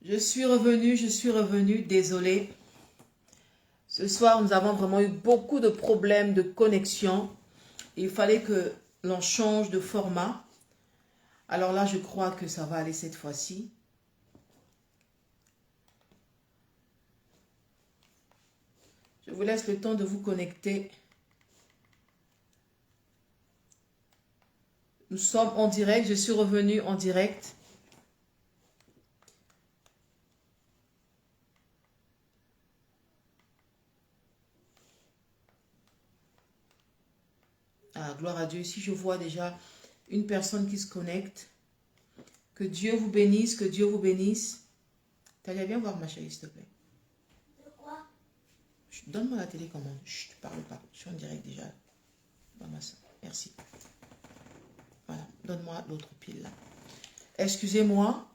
Je suis revenue, désolée. Ce soir, nous avons vraiment eu beaucoup de problèmes de connexion. Il fallait que l'on change de format. Alors là, je crois que ça va aller cette fois-ci. Je vous laisse le temps de vous connecter. Nous sommes en direct. Je suis revenue en direct. Ah, gloire à Dieu. Ici, je vois déjà une personne qui se connecte. Que Dieu vous bénisse, que Dieu vous bénisse. Talia, viens voir ma chérie, s'il te plaît. De quoi? Donne-moi la télécommande. Chut, tu parles pas. Je suis en direct déjà. Donne-moi ça. Merci. Voilà. Donne-moi l'autre pile là. Excusez-moi.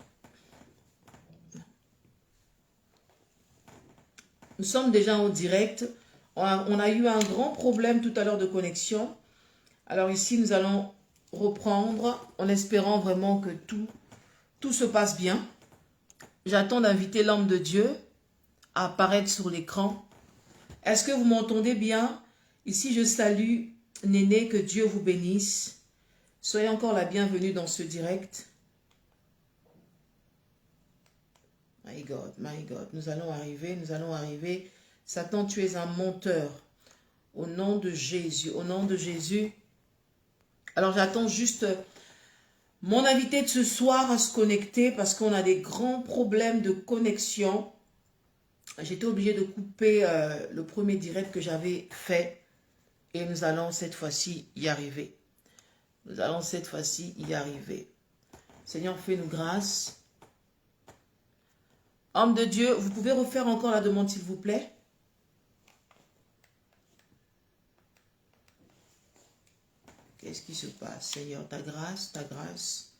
Nous sommes déjà en direct. On a eu un grand problème tout à l'heure de connexion. Alors ici, nous allons reprendre en espérant vraiment que tout se passe bien. J'attends d'inviter l'homme de Dieu à apparaître sur l'écran. Est-ce que vous m'entendez bien? Ici, je salue Néné, que Dieu vous bénisse. Soyez encore la bienvenue dans ce direct. My God, my God. Nous allons arriver, nous allons arriver. Satan, tu es un menteur. Au nom de Jésus, au nom de Jésus. Alors, j'attends juste mon invité de ce soir à se connecter parce qu'on a des grands problèmes de connexion. J'étais obligée de couper le premier direct que j'avais fait et nous allons cette fois-ci y arriver. Nous allons cette fois-ci y arriver. Seigneur, fais-nous grâce. Homme de Dieu, vous pouvez refaire encore la demande s'il vous plaît? Qu'est-ce qui se passe, Seigneur? Ta grâce, ta grâce,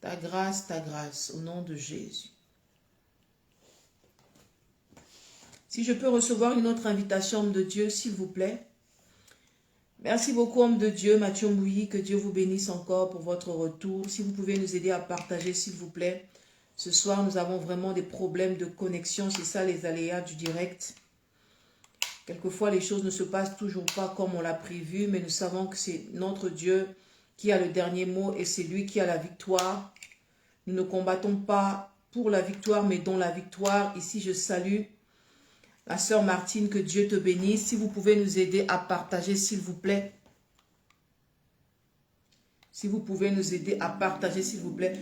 ta grâce, ta grâce, au nom de Jésus. Si je peux recevoir une autre invitation, homme de Dieu, s'il vous plaît. Merci beaucoup, homme de Dieu, Mathieu Mbouyi, que Dieu vous bénisse encore pour votre retour. Si vous pouvez nous aider à partager, s'il vous plaît. Ce soir, nous avons vraiment des problèmes de connexion. C'est ça, les aléas du direct. Quelquefois, les choses ne se passent toujours pas comme on l'a prévu, mais nous savons que c'est notre Dieu qui a le dernier mot et c'est lui qui a la victoire. Nous ne combattons pas pour la victoire, mais dans la victoire. Ici, je salue la sœur Martine, que Dieu te bénisse. Si vous pouvez nous aider à partager, s'il vous plaît. Si vous pouvez nous aider à partager, s'il vous plaît.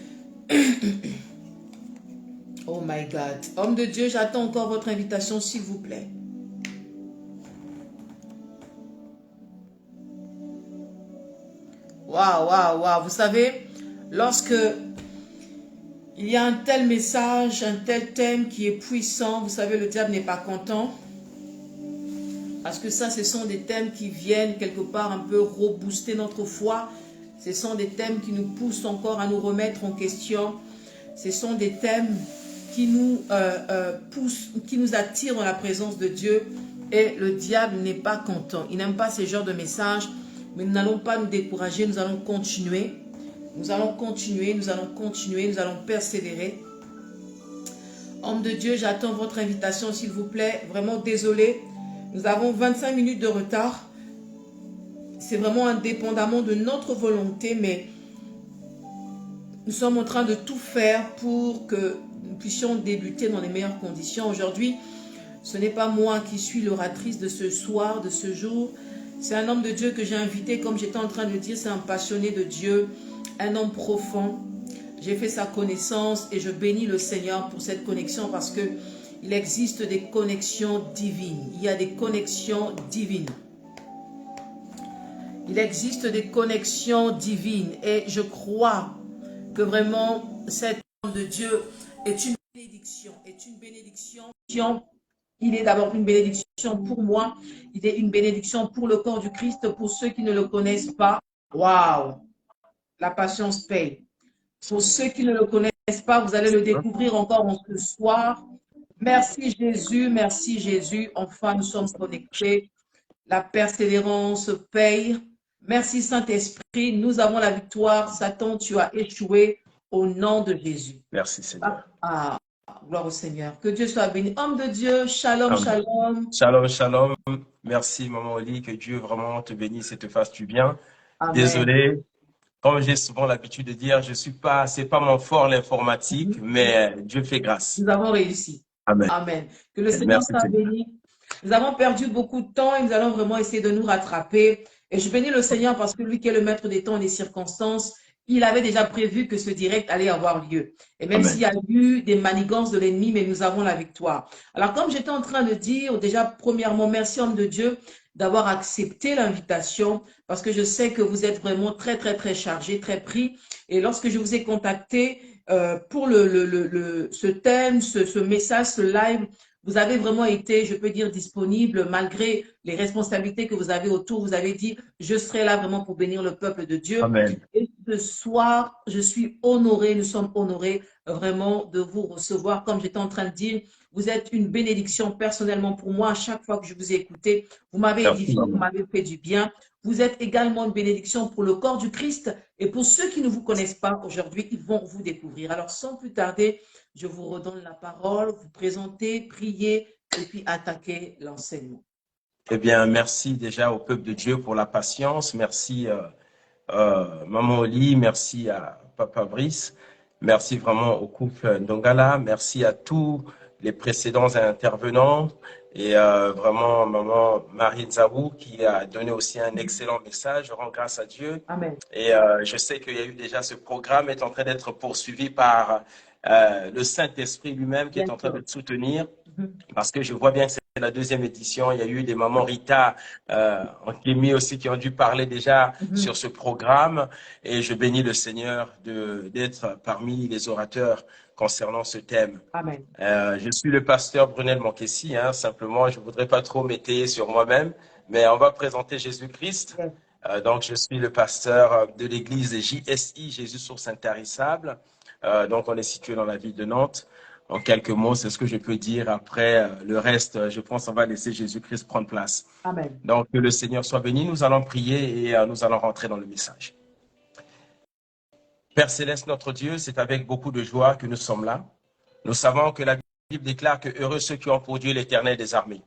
Oh my God. Homme de Dieu, j'attends encore votre invitation, s'il vous plaît. Waouh, waouh, waouh. Vous savez, lorsque il y a un tel message, un tel thème qui est puissant, vous savez, le diable n'est pas content. Parce que ça, ce sont des thèmes qui viennent quelque part un peu rebooster notre foi. Ce sont des thèmes qui nous poussent encore à nous remettre en question. Ce sont des thèmes qui nous poussent, qui nous attirent dans la présence de Dieu. Et le diable n'est pas content. Il n'aime pas ce genre de messages. Mais nous n'allons pas nous décourager. Nous allons continuer. Nous allons continuer, nous allons continuer, nous allons persévérer. Homme de Dieu, j'attends votre invitation, s'il vous plaît. Vraiment désolé. Nous avons 25 minutes de retard. C'est vraiment indépendamment de notre volonté, mais nous sommes en train de tout faire pour que nous puissions débuter dans les meilleures conditions. Aujourd'hui, ce n'est pas moi qui suis l'oratrice de ce soir, de ce jour. C'est un homme de Dieu que j'ai invité, comme j'étais en train de le dire, c'est un passionné de Dieu, un homme profond. J'ai fait sa connaissance et je bénis le Seigneur pour cette connexion parce que il existe des connexions divines. Il y a des connexions divines. Il existe des connexions divines et je crois que vraiment cet homme de Dieu est une bénédiction. Il est d'abord une bénédiction pour moi. Il est une bénédiction pour le corps du Christ, pour ceux qui ne le connaissent pas. Waouh! La patience paye. Pour ceux qui ne le connaissent pas, vous allez le découvrir encore ce soir. Merci Jésus, merci Jésus. Enfin, nous sommes connectés. La persévérance paye. Merci Saint-Esprit. Nous avons la victoire. Satan, tu as échoué au nom de Jésus. Merci Seigneur. Ah, Gloire au Seigneur. Que Dieu soit béni. Homme de Dieu, shalom, Amen. shalom. Shalom, shalom. Merci, maman Oli, que Dieu vraiment te bénisse et te fasse du bien. Amen. Désolé, comme j'ai souvent l'habitude de dire, je suis pas, c'est pas mon fort l'informatique, mais Dieu fait grâce. Nous avons réussi. Amen. Amen. Que le Seigneur Merci, soit Seigneur. béni. Nous avons perdu beaucoup de temps et nous allons vraiment essayer de nous rattraper. Et je bénis le Seigneur parce que lui qui est le maître des temps et des circonstances, il avait déjà prévu que ce direct allait avoir lieu. Et même s'il Amen. y a eu des manigances de l'ennemi, mais nous avons la victoire. Alors, comme j'étais en train de dire, déjà, premièrement, merci, homme de Dieu, d'avoir accepté l'invitation parce que je sais que vous êtes vraiment très, très, très chargé, très pris. Et lorsque je vous ai contacté, pour ce thème, ce message, ce live, vous avez vraiment été, je peux dire, disponible malgré les responsabilités que vous avez autour. Vous avez dit, je serai là vraiment pour bénir le peuple de Dieu. Amen. Et ce soir, je suis honorée, nous sommes honorés vraiment de vous recevoir. Comme j'étais en train de dire, vous êtes une bénédiction personnellement pour moi. À chaque fois que je vous ai écouté, vous m'avez Merci, édifié, vous maman. m'avez fait du bien. Vous êtes également une bénédiction pour le corps du Christ. Et pour ceux qui ne vous connaissent pas aujourd'hui, ils vont vous découvrir. Alors, sans plus tarder, je vous redonne la parole, vous présentez, priez et puis attaquez l'enseignement. Eh bien, merci déjà au peuple de Dieu pour la patience. Merci, maman Oli. Merci à Papa Brice. Merci vraiment au couple Ndongala. Merci à tous les précédents intervenants et vraiment maman Marie Nzabou qui a donné aussi un excellent message. Je rends grâce à Dieu. Amen. Et je sais qu'il y a eu déjà ce programme est en train d'être poursuivi par le Saint-Esprit lui-même qui est Bien en train de sûr. te soutenir parce que je vois bien que c'est la deuxième édition. Il y a eu des mamans Rita en Kémy aussi qui ont dû parler déjà sur ce programme. Et je bénis le Seigneur d'être parmi les orateurs concernant ce thème. Amen. Je suis le pasteur Brunel Monkessi, hein, simplement, je voudrais pas trop m'étayer sur moi-même, mais on va présenter Jésus-Christ. Yes. Donc, je suis le pasteur de l'église JSI, Jésus Source Intarissable. Donc, on est situé dans la ville de Nantes. En quelques mots, c'est ce que je peux dire. Après, le reste, je pense qu'on va laisser Jésus-Christ prendre place. Amen. Donc, que le Seigneur soit béni. Nous allons prier et nous allons rentrer dans le message. Père Céleste, notre Dieu, c'est avec beaucoup de joie que nous sommes là. Nous savons que la Bible déclare que heureux ceux qui ont pour Dieu l'Éternel des armées.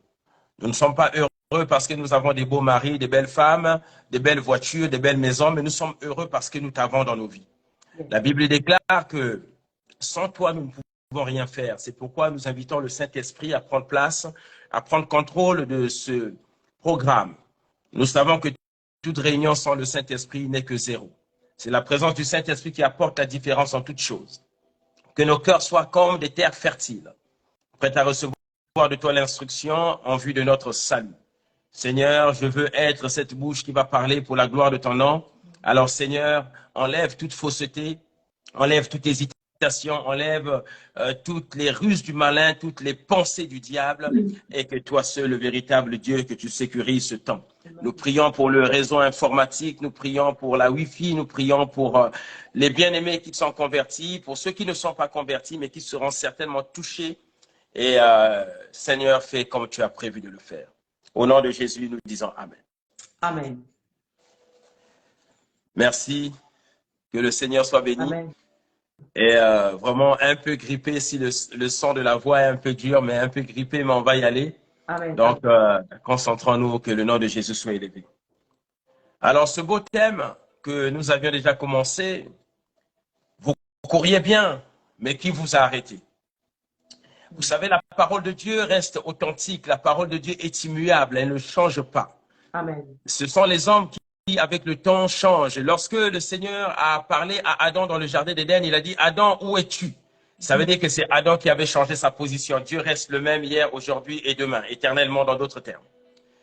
Nous ne sommes pas heureux parce que nous avons des beaux maris, des belles femmes, des belles voitures, des belles maisons, mais nous sommes heureux parce que nous t'avons dans nos vies. La Bible déclare que sans toi, nous ne pouvons rien faire. C'est pourquoi nous invitons le Saint-Esprit à prendre place, à prendre contrôle de ce programme. Nous savons que toute réunion sans le Saint-Esprit n'est que zéro. C'est la présence du Saint-Esprit qui apporte la différence en toutes choses. Que nos cœurs soient comme des terres fertiles, prêtes à recevoir de toi l'instruction en vue de notre salut. Seigneur, je veux être cette bouche qui va parler pour la gloire de ton nom. Alors Seigneur, enlève toute fausseté, enlève toute hésitation, enlève toutes les ruses du malin, toutes les pensées du diable, et que toi seul, le véritable Dieu, que tu sécurises ce temps. Nous prions pour le réseau informatique, nous prions pour la Wi-Fi, nous prions pour les bien-aimés qui sont convertis, pour ceux qui ne sont pas convertis, mais qui seront certainement touchés. Et Seigneur, fais comme tu as prévu de le faire. Au nom de Jésus, nous disons Amen. Amen. Merci. Que le Seigneur soit béni. Amen. Et vraiment un peu grippé, si le son de la voix est un peu dur, mais un peu grippé, mais on va y aller. Amen. Donc, concentrons-nous, que le nom de Jésus soit élevé. Alors, ce beau thème que nous avions déjà commencé, vous courriez bien, mais qui vous a arrêté? Vous savez, la parole de Dieu reste authentique, la parole de Dieu est immuable, elle ne change pas. Amen. Ce sont les hommes qui, avec le temps, changent. Lorsque le Seigneur a parlé à Adam dans le jardin d'Éden, il a dit, Adam, où es-tu? Ça veut dire que c'est Adam qui avait changé sa position. Dieu reste le même hier, aujourd'hui et demain, éternellement dans d'autres termes.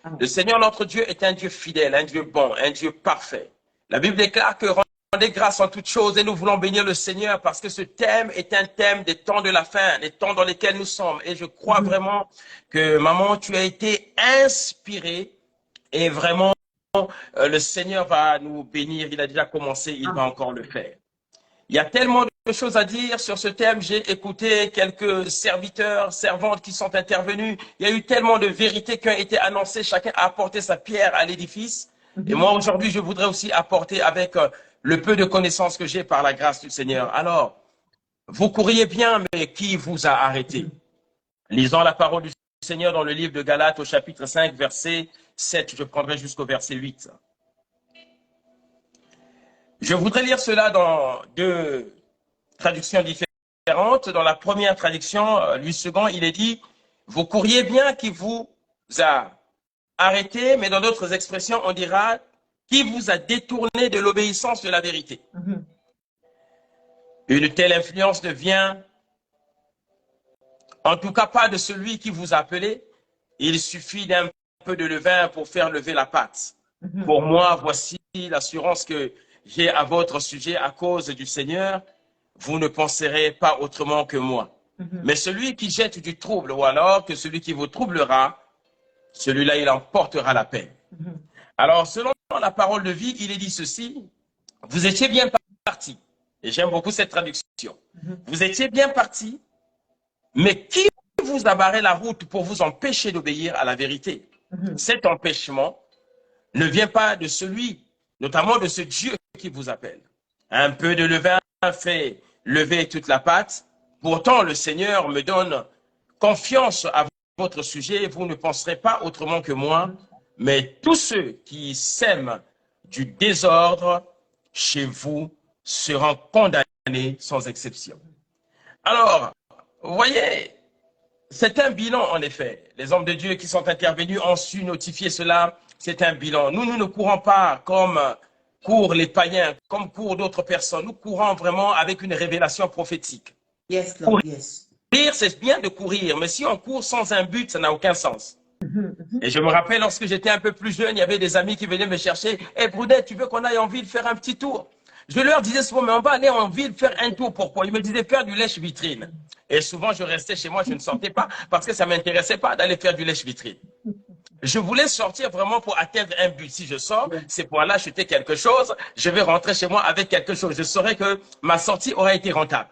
Amen. Le Seigneur, notre Dieu, est un Dieu fidèle, un Dieu bon, un Dieu parfait. La Bible déclare que rendez grâce en toutes choses et nous voulons bénir le Seigneur parce que ce thème est un thème des temps de la fin, des temps dans lesquels nous sommes. Et je crois vraiment que, maman, tu as été inspirée et vraiment, le Seigneur va nous bénir. Il a déjà commencé, il va encore le faire. Il y a tellement de choses à dire sur ce thème. J'ai écouté quelques serviteurs, servantes qui sont intervenus. Il y a eu tellement de vérités qui ont été annoncées. Chacun a apporté sa pierre à l'édifice. Et moi, aujourd'hui, je voudrais aussi apporter avec le peu de connaissances que j'ai par la grâce du Seigneur. Alors, Vous couriez bien, mais qui vous a arrêté? Lisons la parole du Seigneur dans le livre de Galates au chapitre 5, verset 7. Je prendrai jusqu'au verset 8. Je voudrais lire cela dans deux traductions différentes. Dans la première traduction, Louis II, il est dit « Vous couriez bien qui vous a arrêté », mais dans d'autres expressions, on dira « qui vous a détourné de l'obéissance de la vérité ». Une telle influence ne vient en tout cas pas de celui qui vous a appelé. Il suffit d'un peu de levain pour faire lever la pâte. Pour moi, voici l'assurance que j'ai à votre sujet à cause du Seigneur. Vous ne penserez pas autrement que moi. Mais celui qui jette du trouble, ou alors que celui qui vous troublera, celui-là, il emportera la peine. Alors, selon la parole de vie, il est dit ceci, vous étiez bien parti. Et j'aime beaucoup cette traduction. Vous étiez bien parti, mais qui vous a barré la route pour vous empêcher d'obéir à la vérité? Cet empêchement ne vient pas de celui, notamment de ce Dieu qui vous appelle. Un peu de levain fait lever toute la pâte. Pourtant, le Seigneur me donne confiance à votre sujet. Vous ne penserez pas autrement que moi. Mais tous ceux qui sèment du désordre chez vous seront condamnés sans exception. Alors, vous voyez, c'est un bilan en effet. Les hommes de Dieu qui sont intervenus ont su notifier cela. C'est un bilan. Nous ne courons pas comme courent les païens, comme courent d'autres personnes. Nous courons vraiment avec une révélation prophétique. Yes, Lord, yes. Courir, c'est bien de courir, mais si on court sans un but, ça n'a aucun sens. Et je me rappelle, lorsque j'étais un peu plus jeune, il y avait des amis qui venaient me chercher. « Hey, Brunet, tu veux qu'on aille en ville faire un petit tour ?» Je leur disais souvent, mais on va aller en ville faire un tour. Pourquoi? Ils me disaient faire du lèche-vitrine. Et souvent, je restais chez moi, je ne sortais pas parce que ça ne m'intéressait pas d'aller faire du lèche-vitrine. Je voulais sortir vraiment pour atteindre un but. Si je sors, c'est pour aller acheter quelque chose. Je vais rentrer chez moi avec quelque chose. Je saurais que ma sortie aurait été rentable.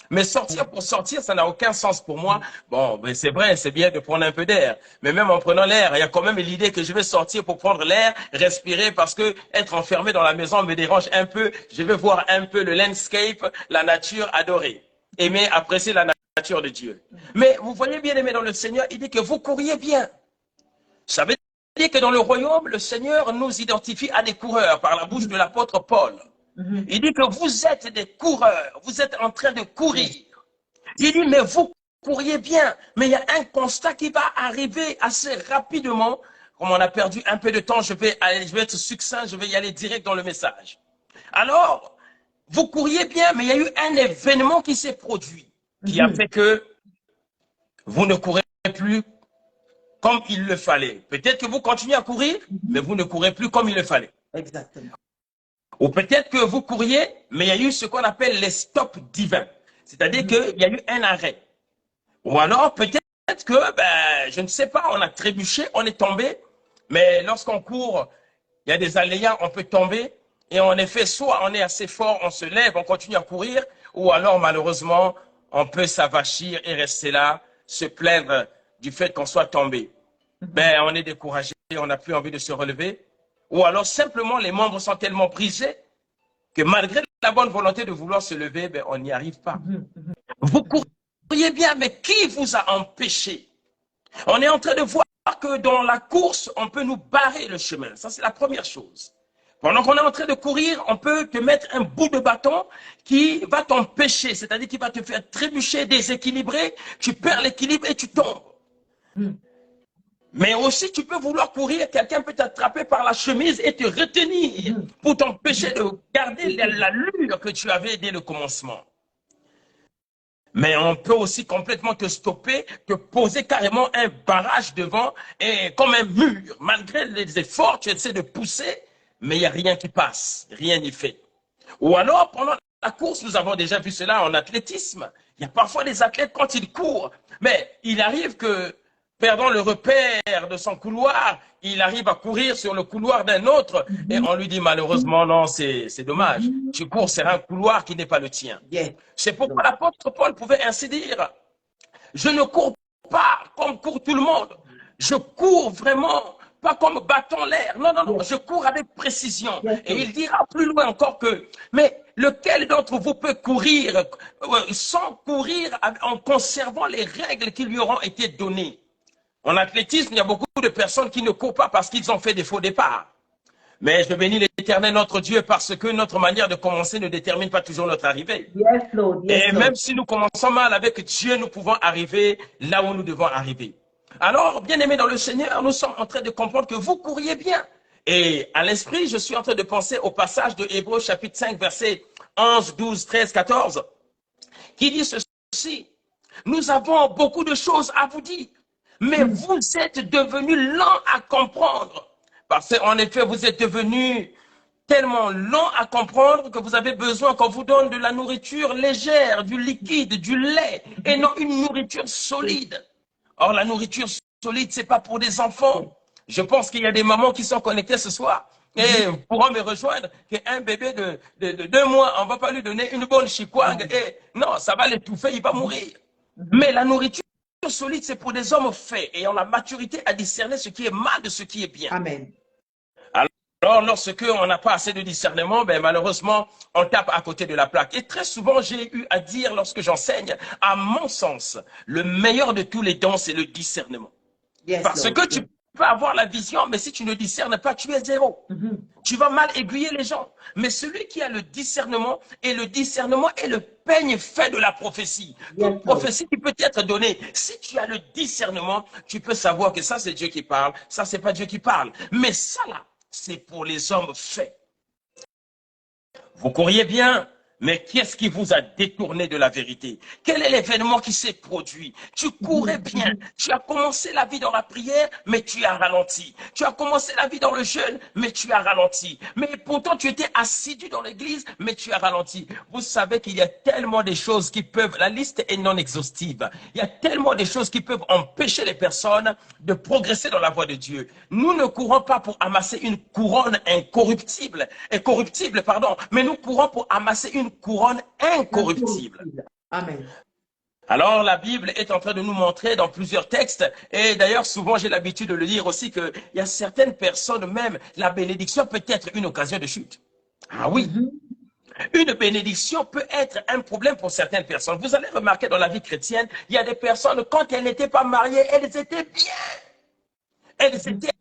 Mais sortir pour sortir, ça n'a aucun sens pour moi. Bon, ben c'est vrai, c'est bien de prendre un peu d'air. Mais même en prenant l'air, il y a quand même l'idée que je vais sortir pour prendre l'air, respirer, parce que être enfermé dans la maison me dérange un peu. Je vais voir un peu le landscape, la nature, adorer. Aimer, apprécier la nature de Dieu. Mais vous voyez bien aimé dans le Seigneur, il dit que vous couriez bien. Ça veut dire que dans le royaume, le Seigneur nous identifie à des coureurs par la bouche de l'apôtre Paul. Il dit que vous êtes des coureurs, vous êtes en train de courir. Il dit, mais vous couriez bien, mais il y a un constat qui va arriver assez rapidement. Comme on a perdu un peu de temps, je vais être succinct, je vais y aller direct dans le message. Alors, vous couriez bien, mais il y a eu un événement qui s'est produit, qui a fait que vous ne courez plus comme il le fallait. Peut-être que vous continuez à courir, mais vous ne courez plus comme il le fallait. Exactement. Ou peut-être que vous couriez, mais il y a eu ce qu'on appelle les stops divins. C'est-à-dire qu'il y a eu un arrêt. Ou alors peut-être que, je ne sais pas, on a trébuché, on est tombé. Mais lorsqu'on court, il y a des aléas, on peut tomber. Et en effet, soit on est assez fort, on se lève, on continue à courir. Ou alors malheureusement, on peut s'avachir et rester là, se plaindre du fait qu'on soit tombé. On est découragé, on n'a plus envie de se relever. Ou alors simplement les membres sont tellement brisés que malgré la bonne volonté de vouloir se lever, on n'y arrive pas. Vous couriez bien, mais qui vous a empêché? On est en train de voir que dans la course, on peut nous barrer le chemin. Ça, c'est la première chose. Pendant qu'on est en train de courir, on peut te mettre un bout de bâton qui va t'empêcher, c'est-à-dire qui va te faire trébucher, déséquilibrer, tu perds l'équilibre et tu tombes. Mais aussi, tu peux vouloir courir, quelqu'un peut t'attraper par la chemise et te retenir pour t'empêcher de garder l'allure que tu avais dès le commencement. Mais on peut aussi complètement te stopper, te poser carrément un barrage devant et comme un mur. Malgré les efforts, tu essaies de pousser, mais il n'y a rien qui passe, rien n'y fait. Ou alors, pendant la course, nous avons déjà vu cela en athlétisme. Il y a parfois des athlètes quand ils courent, mais il arrive que perdant le repère de son couloir, il arrive à courir sur le couloir d'un autre et on lui dit malheureusement non, c'est dommage. Tu cours sur un couloir qui n'est pas le tien. C'est pourquoi l'apôtre Paul pouvait ainsi dire, je ne cours pas comme court tout le monde. Je cours vraiment pas comme battant l'air. Non, non, non, je cours avec précision. Et il dira plus loin encore que, mais lequel d'entre vous peut courir sans courir en conservant les règles qui lui auront été données? En athlétisme, il y a beaucoup de personnes qui ne courent pas parce qu'ils ont fait des faux départs. Mais je bénis l'Éternel notre Dieu parce que notre manière de commencer ne détermine pas toujours notre arrivée. Et même si nous commençons mal avec Dieu, nous pouvons arriver là où nous devons arriver. Alors, bien-aimés dans le Seigneur, nous sommes en train de comprendre que vous couriez bien. Et à l'esprit, je suis en train de penser au passage de Hébreux chapitre 5, versets 11, 12, 13, 14, qui dit ceci. Nous avons beaucoup de choses à vous dire, mais vous êtes devenus lents à comprendre. Parce qu'en effet, vous êtes devenus tellement lents à comprendre que vous avez besoin qu'on vous donne de la nourriture légère, du liquide, du lait, et non une nourriture solide. Or, la nourriture solide, ce n'est pas pour des enfants. Je pense qu'il y a des mamans qui sont connectées ce soir et pourront me rejoindre qu'un bébé de 2 mois, on ne va pas lui donner une bonne chikwang. Et non, ça va l'étouffer, il va mourir. Mais la nourriture solide, c'est pour des hommes faits et ont la maturité à discerner ce qui est mal de ce qui est bien. Amen. Alors, lorsque on n'a pas assez de discernement, ben, malheureusement, on tape à côté de la plaque. Et très souvent, j'ai eu à dire, lorsque j'enseigne, à mon sens, le meilleur de tous les dons, c'est le discernement. Parce que tu peux avoir la vision, mais si tu ne discernes pas, tu es zéro. Tu vas mal aiguiller les gens. Mais celui qui a le discernement est le peigne fait de la prophétie. Toute prophétie qui peut être donnée. Si tu as le discernement, tu peux savoir que ça, c'est Dieu qui parle. Ça, c'est pas Dieu qui parle. Mais ça, là, c'est pour les hommes faits. Vous courriez bien, mais qu'est-ce qui vous a détourné de la vérité? Quel est l'événement qui s'est produit? Tu courais bien, tu as commencé la vie dans la prière, mais tu as ralenti. Tu as commencé la vie dans le jeûne, mais tu as ralenti. Mais pourtant, tu étais assidu dans l'église, mais tu as ralenti. Vous savez qu'il y a tellement de choses qui peuvent, la liste est non exhaustive. Il y a tellement de choses qui peuvent empêcher les personnes de progresser dans la voie de Dieu. Nous ne courons pas pour amasser une couronne incorruptible, mais nous courons pour amasser une couronne incorruptible. Amen. Alors, la Bible est en train de nous montrer dans plusieurs textes, et d'ailleurs, souvent, j'ai l'habitude de le dire aussi, qu'il y a certaines personnes, même, la bénédiction peut être une occasion de chute. Ah oui. Une bénédiction peut être un problème pour certaines personnes. Vous allez remarquer dans la vie chrétienne, il y a des personnes, quand elles n'étaient pas mariées, elles étaient bien. Elles étaient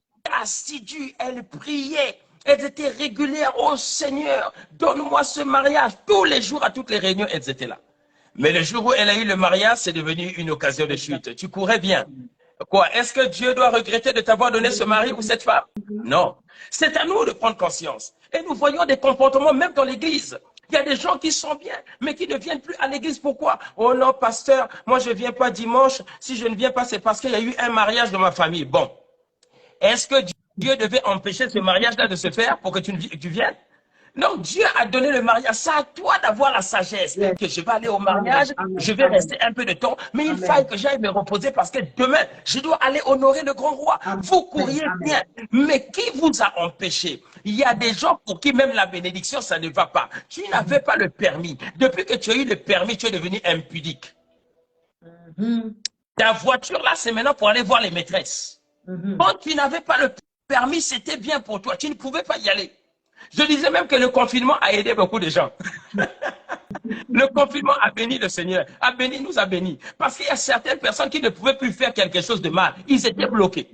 assidues, elles priaient. Elles étaient régulières. Oh Seigneur, donne-moi ce mariage. Tous les jours, à toutes les réunions, elles étaient là. Mais le jour où elle a eu le mariage, c'est devenu une occasion de chute. Tu courais bien. Quoi? Est-ce que Dieu doit regretter de t'avoir donné ce mari ou cette femme? Non. C'est à nous de prendre conscience. Et nous voyons des comportements même dans l'église. Il y a des gens qui sont bien, mais qui ne viennent plus à l'église. Pourquoi? Oh non, pasteur, moi je ne viens pas dimanche. Si je ne viens pas, c'est parce qu'il y a eu un mariage dans ma famille. Bon. Est-ce que Dieu devait empêcher ce mariage-là de se faire pour que tu viennes? Non, Dieu a donné le mariage. C'est à toi d'avoir la sagesse. Que je vais aller au mariage, je vais rester un peu de temps, mais il faille que j'aille me reposer parce que demain, je dois aller honorer le grand roi. Vous courriez bien, mais qui vous a empêché? Il y a des gens pour qui même la bénédiction, ça ne va pas. Tu n'avais pas le permis. Depuis que tu as eu le permis, tu es devenu impudique. Ta voiture, là, c'est maintenant pour aller voir les maîtresses. Quand tu n'avais pas le permis, c'était bien pour toi. Tu ne pouvais pas y aller. Je disais même que le confinement a aidé beaucoup de gens. Le confinement a béni le Seigneur, nous a bénis. Parce qu'il y a certaines personnes qui ne pouvaient plus faire quelque chose de mal. Ils étaient bloqués.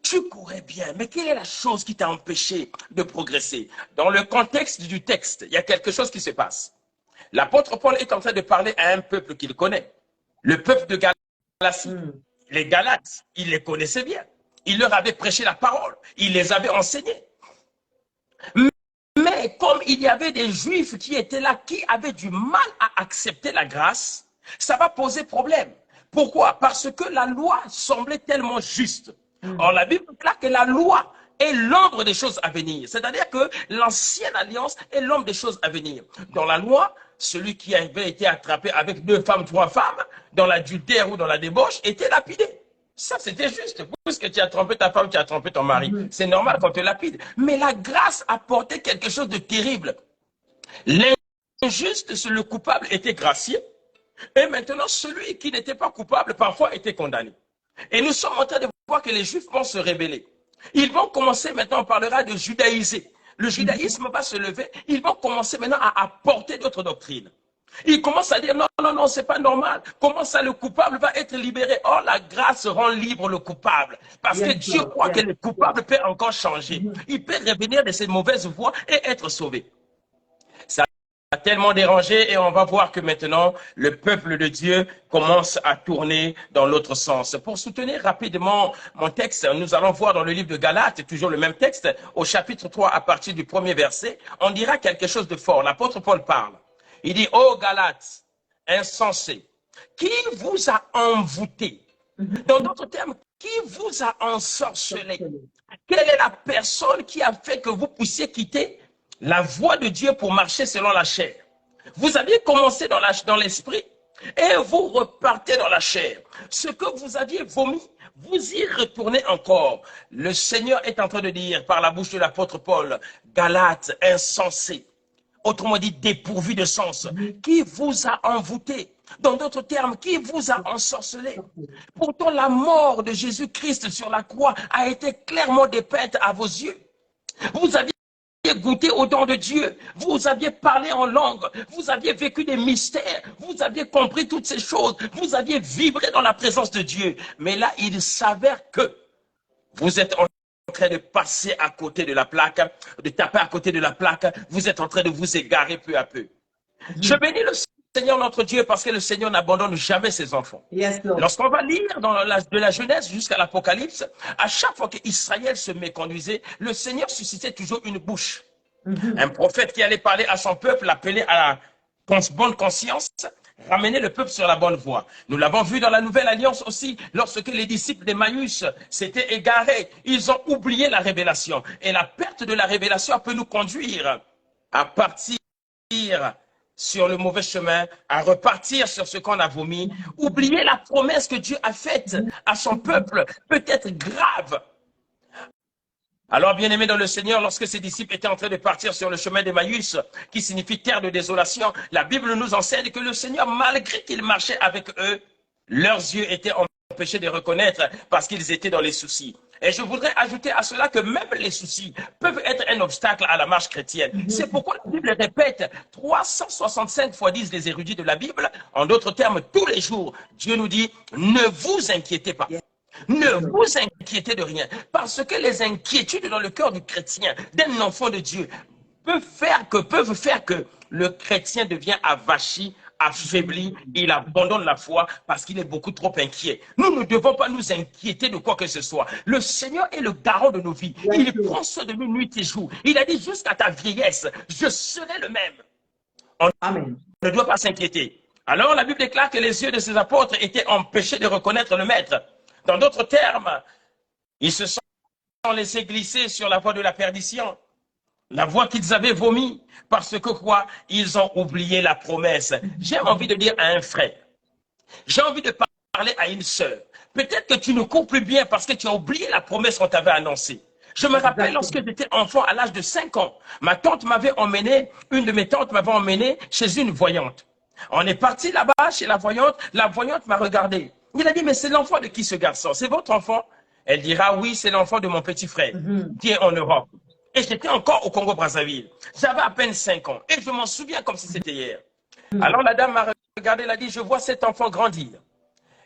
Tu courais bien, mais quelle est la chose qui t'a empêché de progresser? Dans le contexte du texte, il y a quelque chose qui se passe. L'apôtre Paul est en train de parler à un peuple qu'il connaît. Le peuple de Galatie. Les Galates, il les connaissait bien. Il leur avait prêché la parole. Il les avait enseignés. Mais comme il y avait des Juifs qui étaient là, qui avaient du mal à accepter la grâce, ça va poser problème. Pourquoi? Parce que la loi semblait tellement juste. Or, la Bible déclare que la loi est l'ombre des choses à venir. C'est-à-dire que l'ancienne alliance est l'ombre des choses à venir. Dans la loi, celui qui avait été attrapé avec 2 femmes, 3 femmes, dans l'adultère ou dans la débauche, était lapidé. Ça, c'était juste. Puisque tu as trompé ta femme, tu as trompé ton mari. C'est normal qu'on te lapide. Mais la grâce apportait quelque chose de terrible. L'injuste, le coupable était gracié. Et maintenant, celui qui n'était pas coupable, parfois, était condamné. Et nous sommes en train de voit que les Juifs vont se rébeller. Ils vont commencer maintenant, on parlera de judaïser. Le judaïsme va se lever, ils vont commencer maintenant à apporter d'autres doctrines. Ils commencent à dire non, non, non, c'est pas normal. Comment ça, le coupable va être libéré? Or, la grâce rend libre le coupable. Parce que Dieu croit que le coupable peut encore changer. Il peut revenir de ses mauvaises voies et être sauvé. Ça a tellement dérangé et on va voir que maintenant, le peuple de Dieu commence à tourner dans l'autre sens. Pour soutenir rapidement mon texte, nous allons voir dans le livre de Galates, toujours le même texte, au chapitre 3, à partir du premier verset, on dira quelque chose de fort. L'apôtre Paul parle. Il dit, ô Galates, insensés, qui vous a envoûté? Dans d'autres termes, qui vous a ensorcelé? Quelle est la personne qui a fait que vous puissiez quitter la voie de Dieu pour marcher selon la chair? Vous aviez commencé dans l'esprit et vous repartez dans la chair. Ce que vous aviez vomi, vous y retournez encore. Le Seigneur est en train de dire par la bouche de l'apôtre Paul, Galates, insensés. Autrement dit, dépourvu de sens. Qui vous a envoûté? Dans d'autres termes, qui vous a ensorcelé? Pourtant, la mort de Jésus-Christ sur la croix a été clairement dépeinte à vos yeux. Vous aviez goûté au don de Dieu, vous aviez parlé en langue, vous aviez vécu des mystères, vous aviez compris toutes ces choses, vous aviez vibré dans la présence de Dieu. Mais là, il s'avère que vous êtes en train de passer à côté de la plaque, de taper à côté de la plaque, vous êtes en train de vous égarer peu à peu. Je bénis le Seigneur notre Dieu parce que le Seigneur n'abandonne jamais ses enfants. Lorsqu'on va lire de la Genèse jusqu'à l'Apocalypse, à chaque fois qu'Israël se méconduisait, le Seigneur suscitait toujours une bouche. Un prophète qui allait parler à son peuple, l'appeler à la bonne conscience, ramener le peuple sur la bonne voie. Nous l'avons vu dans la Nouvelle Alliance aussi, lorsque les disciples d'Emmaüs s'étaient égarés, ils ont oublié la révélation. Et la perte de la révélation peut nous conduire à partir sur le mauvais chemin, à repartir sur ce qu'on a vomi, oublier la promesse que Dieu a faite à son peuple, peut être grave. Alors, bien-aimés dans le Seigneur, lorsque ses disciples étaient en train de partir sur le chemin d'Emmaüs, qui signifie terre de désolation, la Bible nous enseigne que le Seigneur, malgré qu'il marchait avec eux, leurs yeux étaient empêchés de reconnaître parce qu'ils étaient dans les soucis. Et je voudrais ajouter à cela que même les soucis peuvent être un obstacle à la marche chrétienne. C'est pourquoi la Bible répète 365 fois disent les érudits de la Bible. En d'autres termes, tous les jours, Dieu nous dit, ne vous inquiétez pas. Ne vous inquiétez de rien, parce que les inquiétudes dans le cœur du chrétien, d'un enfant de Dieu, peuvent faire que le chrétien devient avachi, affaibli, il abandonne la foi parce qu'il est beaucoup trop inquiet. Nous ne devons pas nous inquiéter de quoi que ce soit. Le Seigneur est le garant de nos vies. Il prend soin de nous nuit et jour. Il a dit jusqu'à ta vieillesse, je serai le même. On ne doit pas s'inquiéter. Alors la Bible déclare que les yeux de ses apôtres étaient empêchés de reconnaître le Maître. Dans d'autres termes, ils se sont laissés glisser sur la voie de la perdition, la voie qu'ils avaient vomi, parce que quoi? Ils ont oublié la promesse. J'ai envie de dire à un frère, j'ai envie de parler à une sœur, peut-être que tu ne cours plus bien parce que tu as oublié la promesse qu'on t'avait annoncée. Je me rappelle lorsque j'étais enfant à l'âge de 5 ans, ma tante m'avait emmené, une de mes tantes m'avait emmené chez une voyante. On est parti là-bas chez la voyante m'a regardé. Il a dit, mais c'est l'enfant de qui ce garçon? C'est votre enfant? Elle dira, oui, c'est l'enfant de mon petit frère qui est en Europe. Et j'étais encore au Congo-Brazzaville. J'avais à peine 5 ans. Et je m'en souviens comme si c'était hier. Alors la dame m'a regardé, elle a dit, je vois cet enfant grandir.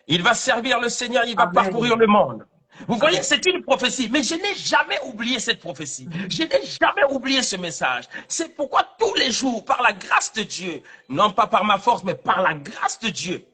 Il va servir le Seigneur, il va parcourir le monde. Vous voyez, c'est une prophétie. Mais je n'ai jamais oublié cette prophétie. Je n'ai jamais oublié ce message. C'est pourquoi tous les jours, par la grâce de Dieu, non pas par ma force, mais par la grâce de Dieu,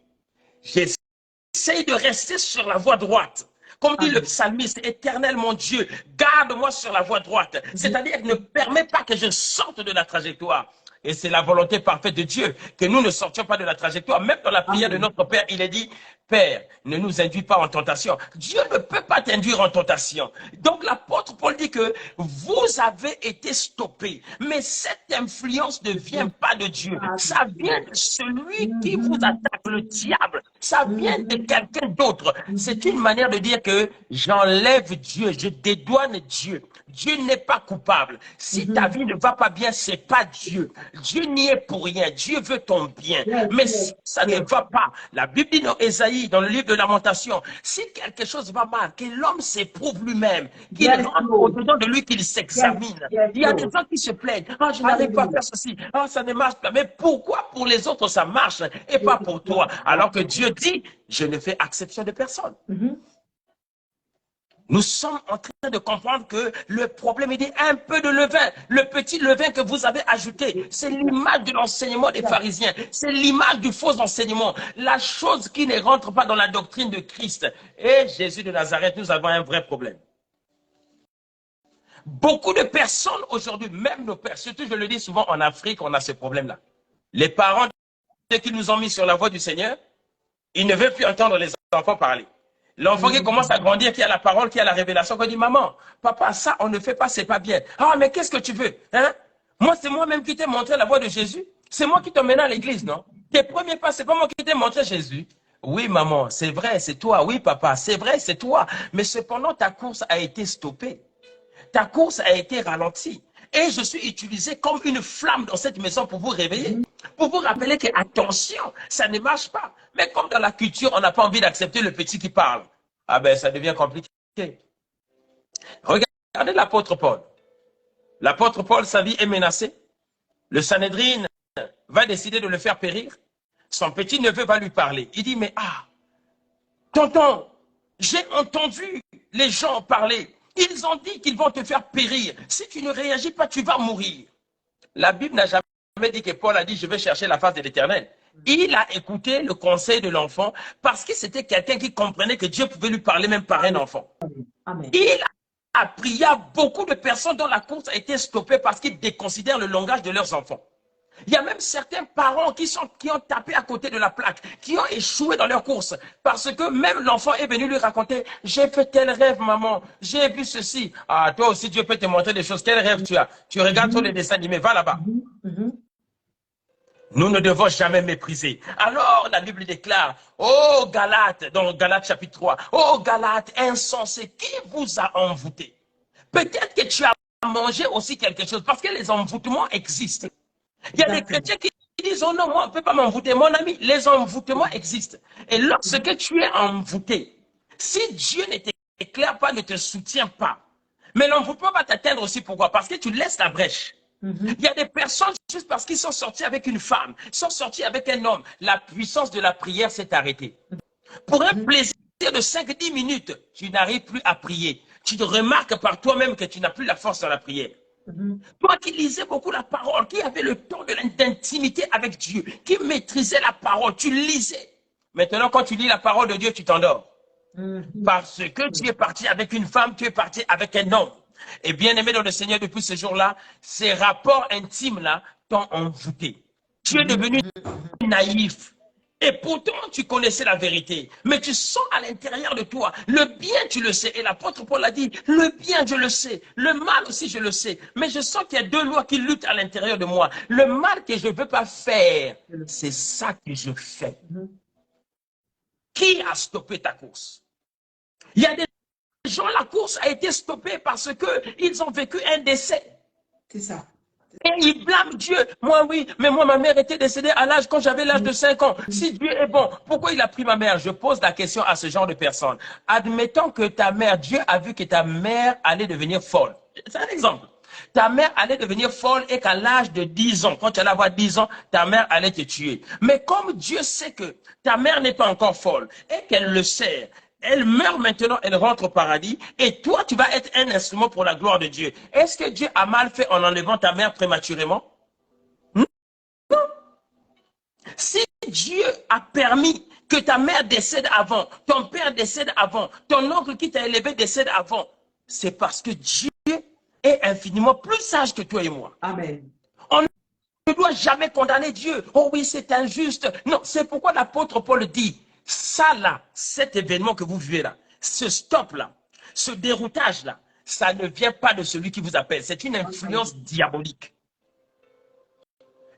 j'essaye de rester sur la voie droite. Comme dit le psalmiste, éternel mon Dieu, garde-moi sur la voie droite. C'est-à-dire, ne permets pas que je sorte de la trajectoire. Et c'est la volonté parfaite de Dieu, que nous ne sortions pas de la trajectoire. Même dans la prière de notre Père, il est dit, Père, ne nous induis pas en tentation. Dieu ne peut pas t'induire en tentation. Donc l'apôtre Paul dit que vous avez été stoppés. Mais cette influence ne vient pas de Dieu. Ça vient de celui qui vous attaque, le diable. Ça vient de quelqu'un d'autre. C'est une manière de dire que j'enlève Dieu, je dédouane Dieu. Dieu n'est pas coupable. Si ta vie ne va pas bien, c'est pas Dieu. Dieu n'y est pour rien. Dieu veut ton bien. Yes, Mais yes, si ça ne yes. va pas, la Bible dit dans Ésaïe, dans le livre de Lamentation, si quelque chose va mal, que l'homme s'éprouve lui-même, qu'il Yes, rentre Lord. au-dedans de lui, qu'il Yes, s'examine. yes, Il y a des Lord. gens qui se plaignent. Ah, je n'arrive pas à Hallelujah. faire ceci. Ah, ça ne marche pas. Mais pourquoi pour les autres ça marche et Yes, pas pour toi? Lord. Alors que Dieu dit, je ne fais exception de personne. Mhm. Nous sommes en train de comprendre que le problème, il est un peu de levain. Le petit levain que vous avez ajouté, c'est l'image de l'enseignement des pharisiens. C'est l'image du faux enseignement. La chose qui ne rentre pas dans la doctrine de Christ. Et Jésus de Nazareth, nous avons un vrai problème. Beaucoup de personnes aujourd'hui, même nos pères, surtout je le dis souvent en Afrique, on a ce problème-là. Les parents, dès qu'ils nous ont mis sur la voie du Seigneur, ils ne veulent plus entendre les enfants parler. L'enfant qui commence à grandir, qui a la parole, qui a la révélation, qui dit, maman, papa, ça, on ne fait pas, c'est pas bien. Ah, mais qu'est-ce que tu veux, hein? Moi, c'est moi-même qui t'ai montré la voie de Jésus. C'est moi qui t'ai mené à l'église, non? Tes premiers pas, c'est pas moi qui t'ai montré Jésus. Oui, maman, c'est vrai, c'est toi. Oui, papa, c'est vrai, c'est toi. Mais cependant, ta course a été stoppée. Ta course a été ralentie. Et je suis utilisé comme une flamme dans cette maison pour vous réveiller, pour vous rappeler que, attention, ça ne marche pas. Mais comme dans la culture, on n'a pas envie d'accepter le petit qui parle, ah ben ça devient compliqué. Regardez l'apôtre Paul. L'apôtre Paul, sa vie est menacée. Le Sanhédrin va décider de le faire périr. Son petit-neveu va lui parler. Il dit, mais tonton, j'ai entendu les gens parler. Ils ont dit qu'ils vont te faire périr. Si tu ne réagis pas, tu vas mourir. La Bible n'a jamais dit que Paul a dit, je vais chercher la face de l'Éternel. Il a écouté le conseil de l'enfant parce que c'était quelqu'un qui comprenait que Dieu pouvait lui parler même par un enfant. Amen. Il a prié à beaucoup de personnes dont la course a été stoppée parce qu'ils déconsidèrent le langage de leurs enfants. Il y a même certains parents qui ont tapé à côté de la plaque, qui ont échoué dans leur course, parce que même l'enfant est venu lui raconter, j'ai fait tel rêve, maman, j'ai vu ceci. Ah, toi aussi, Dieu peut te montrer des choses. Quel rêve tu as? Tu regardes sur les dessins animés, va là-bas. Nous ne devons jamais mépriser. Alors, la Bible déclare, oh Galates, dans Galates chapitre 3, oh Galates insensés, qui vous a envoûté? Peut-être que tu as mangé aussi quelque chose, parce que les envoûtements existent. Il y a des chrétiens qui disent, oh non, moi, on ne peut pas m'envoûter. Mon ami, les envoûtements existent. Et lorsque tu es envoûté, si Dieu ne t'éclaire pas, ne te soutient pas, mais l'envoûtement va t'atteindre aussi. Pourquoi? Parce que tu laisses la brèche. Il y a des personnes, juste parce qu'ils sont sortis avec une femme, sont sortis avec un homme, la puissance de la prière s'est arrêtée. Pour un plaisir de 5-10 minutes, tu n'arrives plus à prier. Tu te remarques par toi-même que tu n'as plus la force dans la prière. Toi qui lisais beaucoup la parole, qui avait le temps de l'intimité avec Dieu, qui maîtrisait la parole, tu lisais. Maintenant, quand tu lis la parole de Dieu, tu t'endors. Parce que tu es parti avec une femme, tu es parti avec un homme. Et bien aimé dans le Seigneur, depuis ce jour-là, ces rapports intimes-là t'ont envoûté. Tu es devenu naïf. Et pourtant, tu connaissais la vérité. Mais tu sens à l'intérieur de toi, le bien, tu le sais. Et l'apôtre Paul a dit, le bien, je le sais. Le mal aussi, je le sais. Mais je sens qu'il y a deux lois qui luttent à l'intérieur de moi. Le mal que je ne veux pas faire, c'est ça que je fais. Qui a stoppé ta course? Il y a des gens, la course a été stoppée parce qu'ils ont vécu un décès. C'est ça. Et ils blâment Dieu. Moi, oui, mais moi, ma mère était décédée à l'âge, quand j'avais l'âge de 5 ans. Si Dieu est bon, pourquoi il a pris ma mère? Je pose la question à ce genre de personnes. Admettons que ta mère, Dieu a vu que ta mère allait devenir folle. C'est un exemple. Ta mère allait devenir folle et qu'à l'âge de 10 ans, quand tu allais avoir 10 ans, ta mère allait te tuer. Mais comme Dieu sait que ta mère n'est pas encore folle et qu'elle le sait, elle meurt maintenant, elle rentre au paradis, et toi, tu vas être un instrument pour la gloire de Dieu. Est-ce que Dieu a mal fait en enlevant ta mère prématurément? Non. Si Dieu a permis que ta mère décède avant, ton père décède avant, ton oncle qui t'a élevé décède avant, c'est parce que Dieu est infiniment plus sage que toi et moi. Amen. On ne doit jamais condamner Dieu. Oh oui, c'est injuste. Non, c'est pourquoi l'apôtre Paul dit, ça là, cet événement que vous vivez là, ce stop là, ce déroutage là, ça ne vient pas de celui qui vous appelle. C'est une influence diabolique.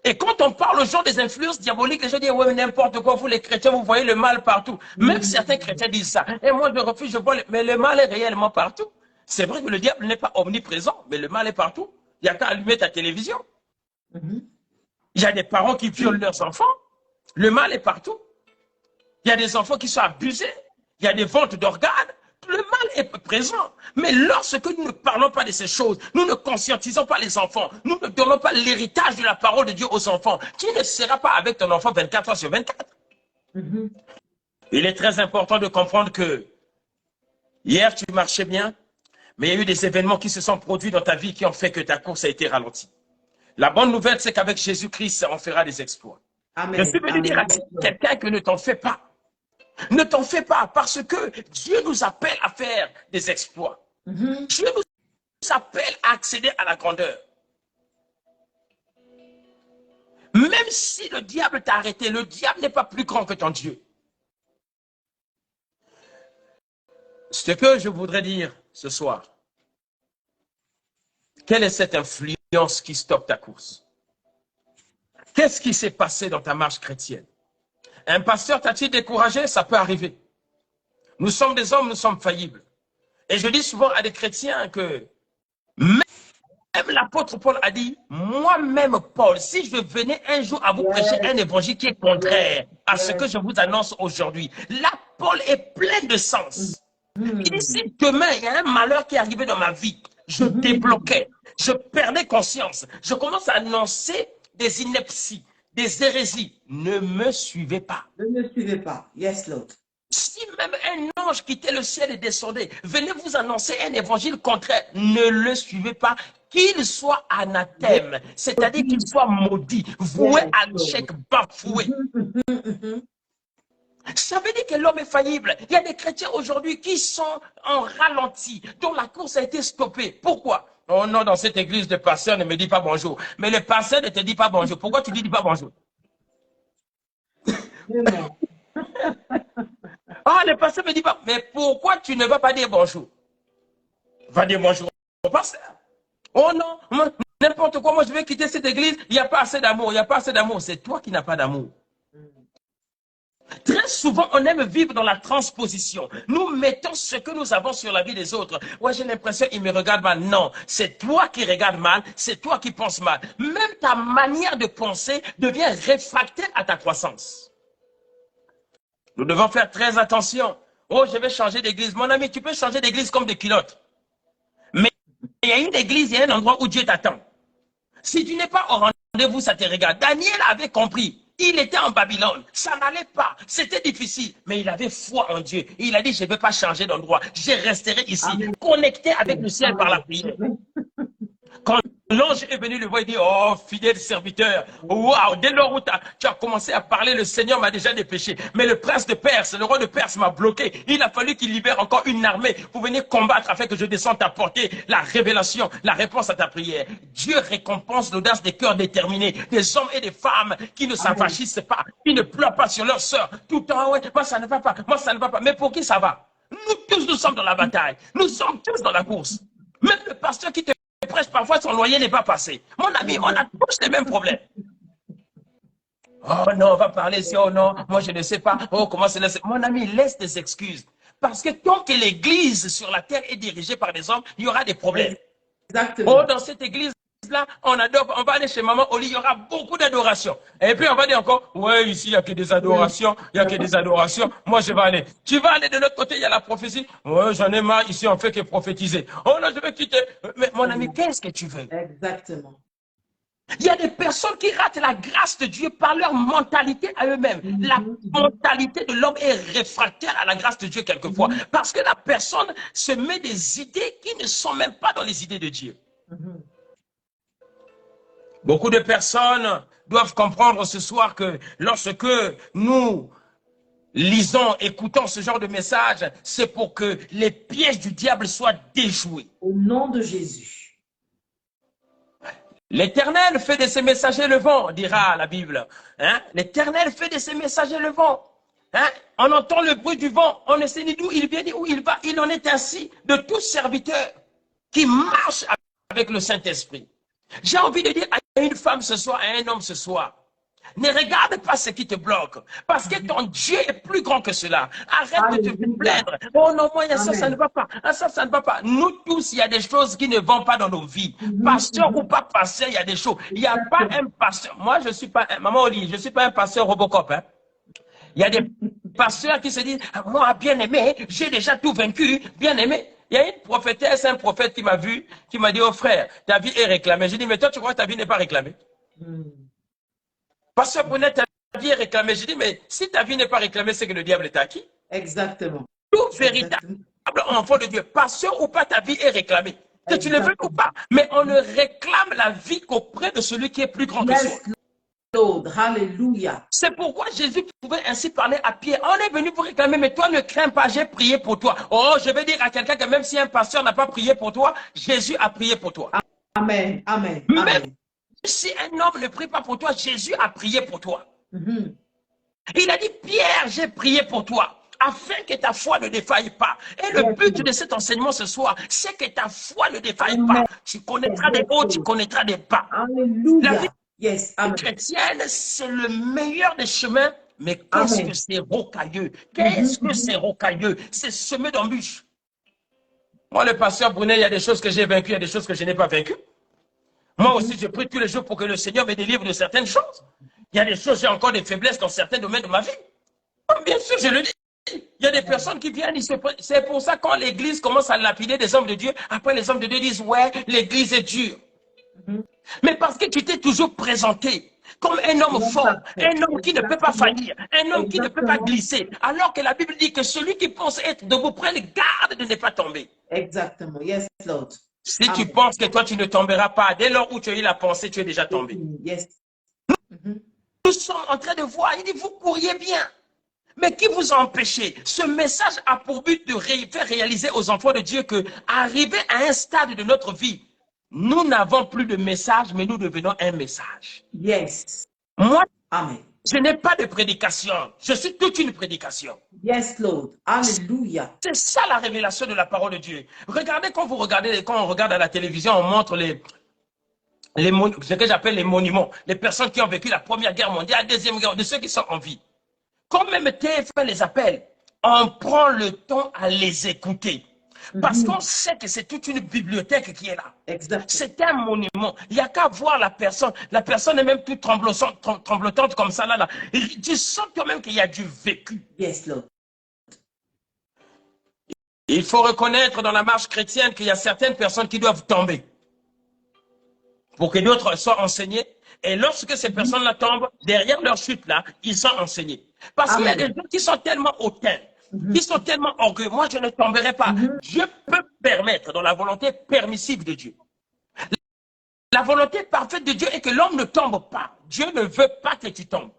Et quand on parle aux gens des influences diaboliques, les gens disent, ouais, mais n'importe quoi, vous les chrétiens, vous voyez le mal partout. Même certains chrétiens disent ça. Et moi, je refuse, je vois, mais le mal est réellement partout. C'est vrai que le diable n'est pas omniprésent, mais le mal est partout. Il n'y a qu'à allumer ta télévision. Il y a des parents qui violent leurs enfants. Le mal est partout. Il y a des enfants qui sont abusés. Il y a des ventes d'organes. Le mal est présent. Mais lorsque nous ne parlons pas de ces choses, nous ne conscientisons pas les enfants, nous ne donnons pas l'héritage de la parole de Dieu aux enfants, tu ne seras pas avec ton enfant 24 heures sur 24. Il est très important de comprendre que hier, tu marchais bien, mais il y a eu des événements qui se sont produits dans ta vie qui ont fait que ta course a été ralentie. La bonne nouvelle, c'est qu'avec Jésus-Christ, on fera des exploits. Amen. Je suis venu dire à quelqu'un que ne t'en fais pas. Ne t'en fais pas, parce que Dieu nous appelle à faire des exploits. Dieu nous appelle à accéder à la grandeur. Même si le diable t'a arrêté, le diable n'est pas plus grand que ton Dieu. Ce que je voudrais dire ce soir, quelle est cette influence qui stoppe ta course? Qu'est-ce qui s'est passé dans ta marche chrétienne? Un pasteur t'a-t-il découragé? Ça peut arriver. Nous sommes des hommes, nous sommes faillibles. Et je dis souvent à des chrétiens que même l'apôtre Paul a dit, moi-même Paul, si je venais un jour à vous prêcher un évangile qui est contraire à ce que je vous annonce aujourd'hui, là, Paul est plein de sens. Il dit, si demain, il y a un malheur qui est arrivé dans ma vie, je débloquais, je perdais conscience, je commence à annoncer des inepties, des hérésies. Ne me suivez pas. Ne me suivez pas. Yes, Lord. Si même un ange quittait le ciel et descendait, venez vous annoncer un évangile contraire, ne le suivez pas, qu'il soit anathème, c'est-à-dire qu'il soit maudit, voué à l'échec, bafoué. Ça veut dire que l'homme est faillible. Il y a des chrétiens aujourd'hui qui sont en ralenti, dont la course a été stoppée. Pourquoi? Oh non, dans cette église, le pasteur ne me dit pas bonjour. Mais le pasteur ne te dit pas bonjour. Pourquoi tu ne dis pas bonjour? Ah, le pasteur me dit pas. Mais pourquoi tu ne vas pas dire bonjour? Va dire bonjour au pasteur. Oh non, n'importe quoi, moi je vais quitter cette église, il n'y a pas assez d'amour, il n'y a pas assez d'amour. C'est toi qui n'as pas d'amour. Très souvent, on aime vivre dans la transposition. Nous mettons ce que nous avons sur la vie des autres. Ouais, j'ai l'impression qu'ils me regardent mal. Non, c'est toi qui regardes mal, c'est toi qui penses mal. Même ta manière de penser devient réfractaire à ta croissance. Nous devons faire très attention. Oh, je vais changer d'église. Mon ami, tu peux changer d'église comme des culottes. Mais il y a une église, il y a un endroit où Dieu t'attend. Si tu n'es pas au rendez-vous, ça te regarde. Daniel avait compris. Il était en Babylone. Ça n'allait pas. C'était difficile. Mais il avait foi en Dieu. Et il a dit, je ne vais pas changer d'endroit. Je resterai ici, connecté avec le ciel par la prière. Quand l'ange est venu le voir, il dit, oh, fidèle serviteur, waouh, dès lors où tu as commencé à parler, le Seigneur m'a déjà dépêché. Mais le prince de Perse, le roi de Perse m'a bloqué. Il a fallu qu'il libère encore une armée pour venir combattre afin que je descende t'apporter la révélation, la réponse à ta prière. Dieu récompense l'audace des cœurs déterminés, des hommes et des femmes qui ne s'affranchissent pas, qui ne pleurent pas sur leur sœur. Tout le temps, ouais, moi ça ne va pas, moi ça ne va pas. Mais pour qui ça va? Nous tous, nous sommes dans la bataille. Nous sommes tous dans la course. Même le pasteur qui te prêche, parfois son loyer n'est pas passé. Mon ami, on a tous les mêmes problèmes. Oh non, on va parler ici, oh non, moi je ne sais pas, oh comment c'est là. Mon ami, laisse des excuses. Parce que tant que l'église sur la terre est dirigée par des hommes, il y aura des problèmes. Exactement. Oh, dans cette église-là, on adore, on va aller chez maman Oli, il y aura beaucoup d'adoration. Et puis on va dire encore, ouais, ici il n'y a que des adorations, il n'y a que des adorations, moi je vais aller. Tu vas aller de l'autre côté, il y a la prophétie. Ouais, j'en ai marre, ici on fait que prophétiser. Oh non, je vais quitter. Mais mon ami, qu'est-ce que tu veux? Exactement. Il y a des personnes qui ratent la grâce de Dieu par leur mentalité à eux-mêmes. La mentalité de l'homme est réfractaire à la grâce de Dieu quelquefois. Parce que la personne se met des idées qui ne sont même pas dans les idées de Dieu. Beaucoup de personnes doivent comprendre ce soir que lorsque nous lisons, écoutons ce genre de message, c'est pour que les pièges du diable soient déjoués. Au nom de Jésus. L'Éternel fait de ses messagers le vent, dira la Bible. Hein? L'Éternel fait de ses messagers le vent. Hein? On entend le bruit du vent, on ne sait ni d'où il vient ni où il va. Il en est ainsi de tout serviteur qui marche avec le Saint-Esprit. J'ai envie de dire à une femme ce soir, à un homme ce soir, Ne regarde pas ce qui te bloque. Parce que ton Dieu est plus grand que cela. Arrête de te plaindre. Oh non, moi, il y a ça, ça ne va pas. Ah, ça ne va pas. Nous tous, il y a des choses qui ne vont pas dans nos vies. Pasteur ou pas pasteur, il y a des choses. Il n'y a pas un pasteur. Moi, je ne suis pas un, maman Oli, je ne suis pas un pasteur Robocop. Hein. Il y a des pasteurs qui se disent, moi, bien aimé, j'ai déjà tout vaincu, bien aimé. Il y a une prophétesse, un prophète qui m'a vu, qui m'a dit, oh frère, ta vie est réclamée. J'ai dit, mais toi, tu crois que ta vie n'est pas réclamée? Pasteur Brunet, ta vie est réclamée. J'ai dit, mais si ta vie n'est pas réclamée, c'est que le diable est acquis. Exactement. Tout véritable enfant de Dieu, pasteur ou pas, ta vie est réclamée. Que tu le veux ou pas. Mais on ne réclame la vie qu'auprès de celui qui est plus grand que soi. Lord, hallelujah. C'est pourquoi Jésus pouvait ainsi parler à Pierre. On est venu pour réclamer, mais toi ne crains pas, j'ai prié pour toi. Oh, je vais dire à quelqu'un que même si un pasteur n'a pas prié pour toi, Jésus a prié pour toi. Amen, amen, même amen. Si un homme ne prie pas pour toi, Jésus a prié pour toi. Il a dit, Pierre, j'ai prié pour toi, afin que ta foi ne défaille pas. Et le but de cet enseignement ce soir, c'est que ta foi ne défaille pas. Tu connaîtras des hauts, tu connaîtras des bas. Alléluia. La vie chrétienne, c'est le meilleur des chemins, mais qu'est-ce que c'est rocailleux? Qu'est-ce que c'est rocailleux? C'est semé d'embûches. Moi, le pasteur Brunet, il y a des choses que j'ai vaincues, il y a des choses que je n'ai pas vaincues. Moi aussi, je prie tous les jours pour que le Seigneur me délivre de certaines choses. Il y a des choses, j'ai encore des faiblesses dans certains domaines de ma vie. Bien sûr, je le dis. Il y a des personnes qui viennent, c'est pour ça quand l'église commence à lapider des hommes de Dieu, après les hommes de Dieu disent, ouais, l'église est dure. Mais parce que tu t'es toujours présenté comme un homme fort, un homme qui ne peut pas faillir, un homme qui ne peut pas glisser, alors que la Bible dit que celui qui pense être debout prenne garde de ne pas tomber. Exactement. Yes, Lord. Si tu penses que toi, tu ne tomberas pas, dès lors où tu as eu la pensée, tu es déjà tombé. Yes. Nous sommes en train de voir, il dit, vous couriez bien. Mais qui vous a empêché? Ce message a pour but de faire réaliser aux enfants de Dieu que, arrivé à un stade de notre vie, nous n'avons plus de message, mais nous devenons un message. Yes. Moi, amen. Je n'ai pas de prédication. Je suis toute une prédication. Yes, Lord. Alléluia. C'est ça la révélation de la parole de Dieu. Regardez, quand on regarde à la télévision, on montre ce que j'appelle les monuments. Les personnes qui ont vécu la Première Guerre mondiale, la Deuxième Guerre, de ceux qui sont en vie. Quand même TF1 les appelle, on prend le temps à les écouter. Parce qu'on sait que c'est toute une bibliothèque qui est là. C'est un monument. Il n'y a qu'à voir la personne. La personne est même toute tremblotante comme ça. Là. Tu sens quand même qu'il y a du vécu. Yes, Lord. Il faut reconnaître dans la marche chrétienne qu'il y a certaines personnes qui doivent tomber pour que d'autres soient enseignés. Et lorsque ces personnes-là tombent, derrière leur chute-là, ils sont enseignés. Parce qu'il y a des gens qui sont tellement hautains, qui sont tellement orgueilleux. Moi, je ne tomberai pas. Dieu peut permettre dans la volonté permissive de Dieu. La volonté parfaite de Dieu est que l'homme ne tombe pas. Dieu ne veut pas que tu tombes.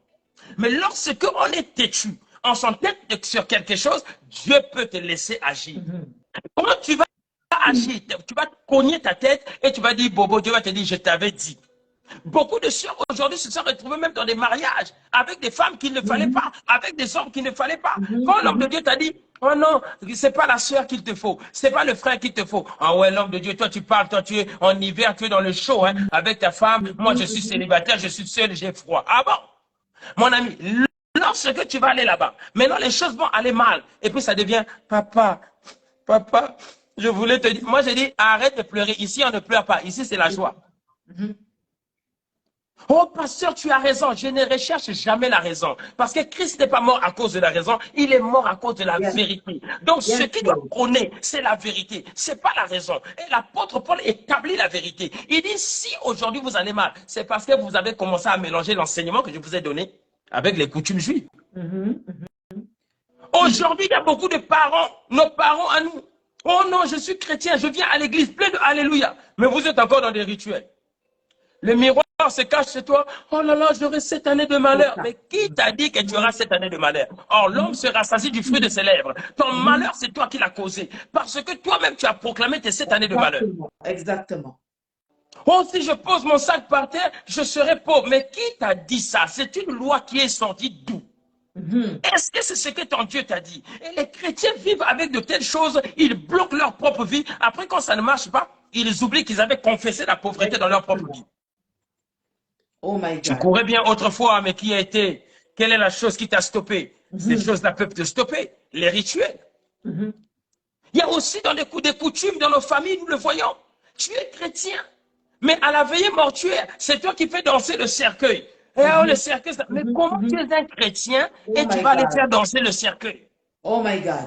Mais lorsque on est têtu, on s'entête sur quelque chose, Dieu peut te laisser agir. Comment tu vas agir? Tu vas cogner ta tête et tu vas dire, Bobo, Dieu va te dire, je t'avais dit. Beaucoup de sœurs aujourd'hui se sont retrouvées même dans des mariages avec des femmes qu'il ne fallait pas, avec des hommes qu'il ne fallait pas. Quand l'homme de Dieu t'a dit, oh non, c'est pas la sœur qu'il te faut, c'est pas le frère qu'il te faut. Ah ouais, l'homme de Dieu, toi tu parles, toi tu es en hiver, tu es dans le chaud, hein, avec ta femme. Moi je suis célibataire, je suis seul, j'ai froid. Ah bon? Mon ami, lorsque tu vas aller là-bas, maintenant les choses vont aller mal. Et puis ça devient, papa, je voulais te dire. Moi j'ai dit, arrête de pleurer. Ici on ne pleure pas, ici c'est la joie. Oh, pasteur, tu as raison. Je ne recherche jamais la raison. Parce que Christ n'est pas mort à cause de la raison. Il est mort à cause de la vérité. Donc, ce qui doit prôner, c'est la vérité. C'est pas la raison. Et l'apôtre Paul établit la vérité. Il dit, si aujourd'hui vous allez mal, c'est parce que vous avez commencé à mélanger l'enseignement que je vous ai donné avec les coutumes juives. Aujourd'hui, il y a beaucoup de parents, nos parents à nous. Oh non, je suis chrétien, je viens à l'église, plein de alléluia. Mais vous êtes encore dans des rituels. Le miroir se cache chez toi. Oh là là, j'aurai cette année de malheur. Mais qui t'a dit que tu auras cette année de malheur? Or, l'homme se rassasie du fruit de ses lèvres. Ton malheur, c'est toi qui l'as causé. Parce que toi-même, tu as proclamé tes 7 années de malheur. Exactement. Oh, si je pose mon sac par terre, je serai pauvre. Mais qui t'a dit ça? C'est une loi qui est sortie d'où? Est-ce que c'est ce que ton Dieu t'a dit? Et les chrétiens vivent avec de telles choses, ils bloquent leur propre vie. Après, quand ça ne marche pas, ils oublient qu'ils avaient confessé la pauvreté dans leur propre vie. Oh my Tu God. courais bien autrefois, mais quelle est la chose qui t'a stoppé? Ces Mhm. choses-là peuvent te stopper. Les rituels. Mhm. Il y a aussi dans des coutumes dans nos familles, nous le voyons. Tu es chrétien, mais à la veillée mortuaire, c'est toi qui fais danser le cercueil. Et oh, le Mhm. cercueil, mais Mhm. comment tu Mhm. es un chrétien Oh et tu my vas aller God. faire danser le cercueil? Oh my God.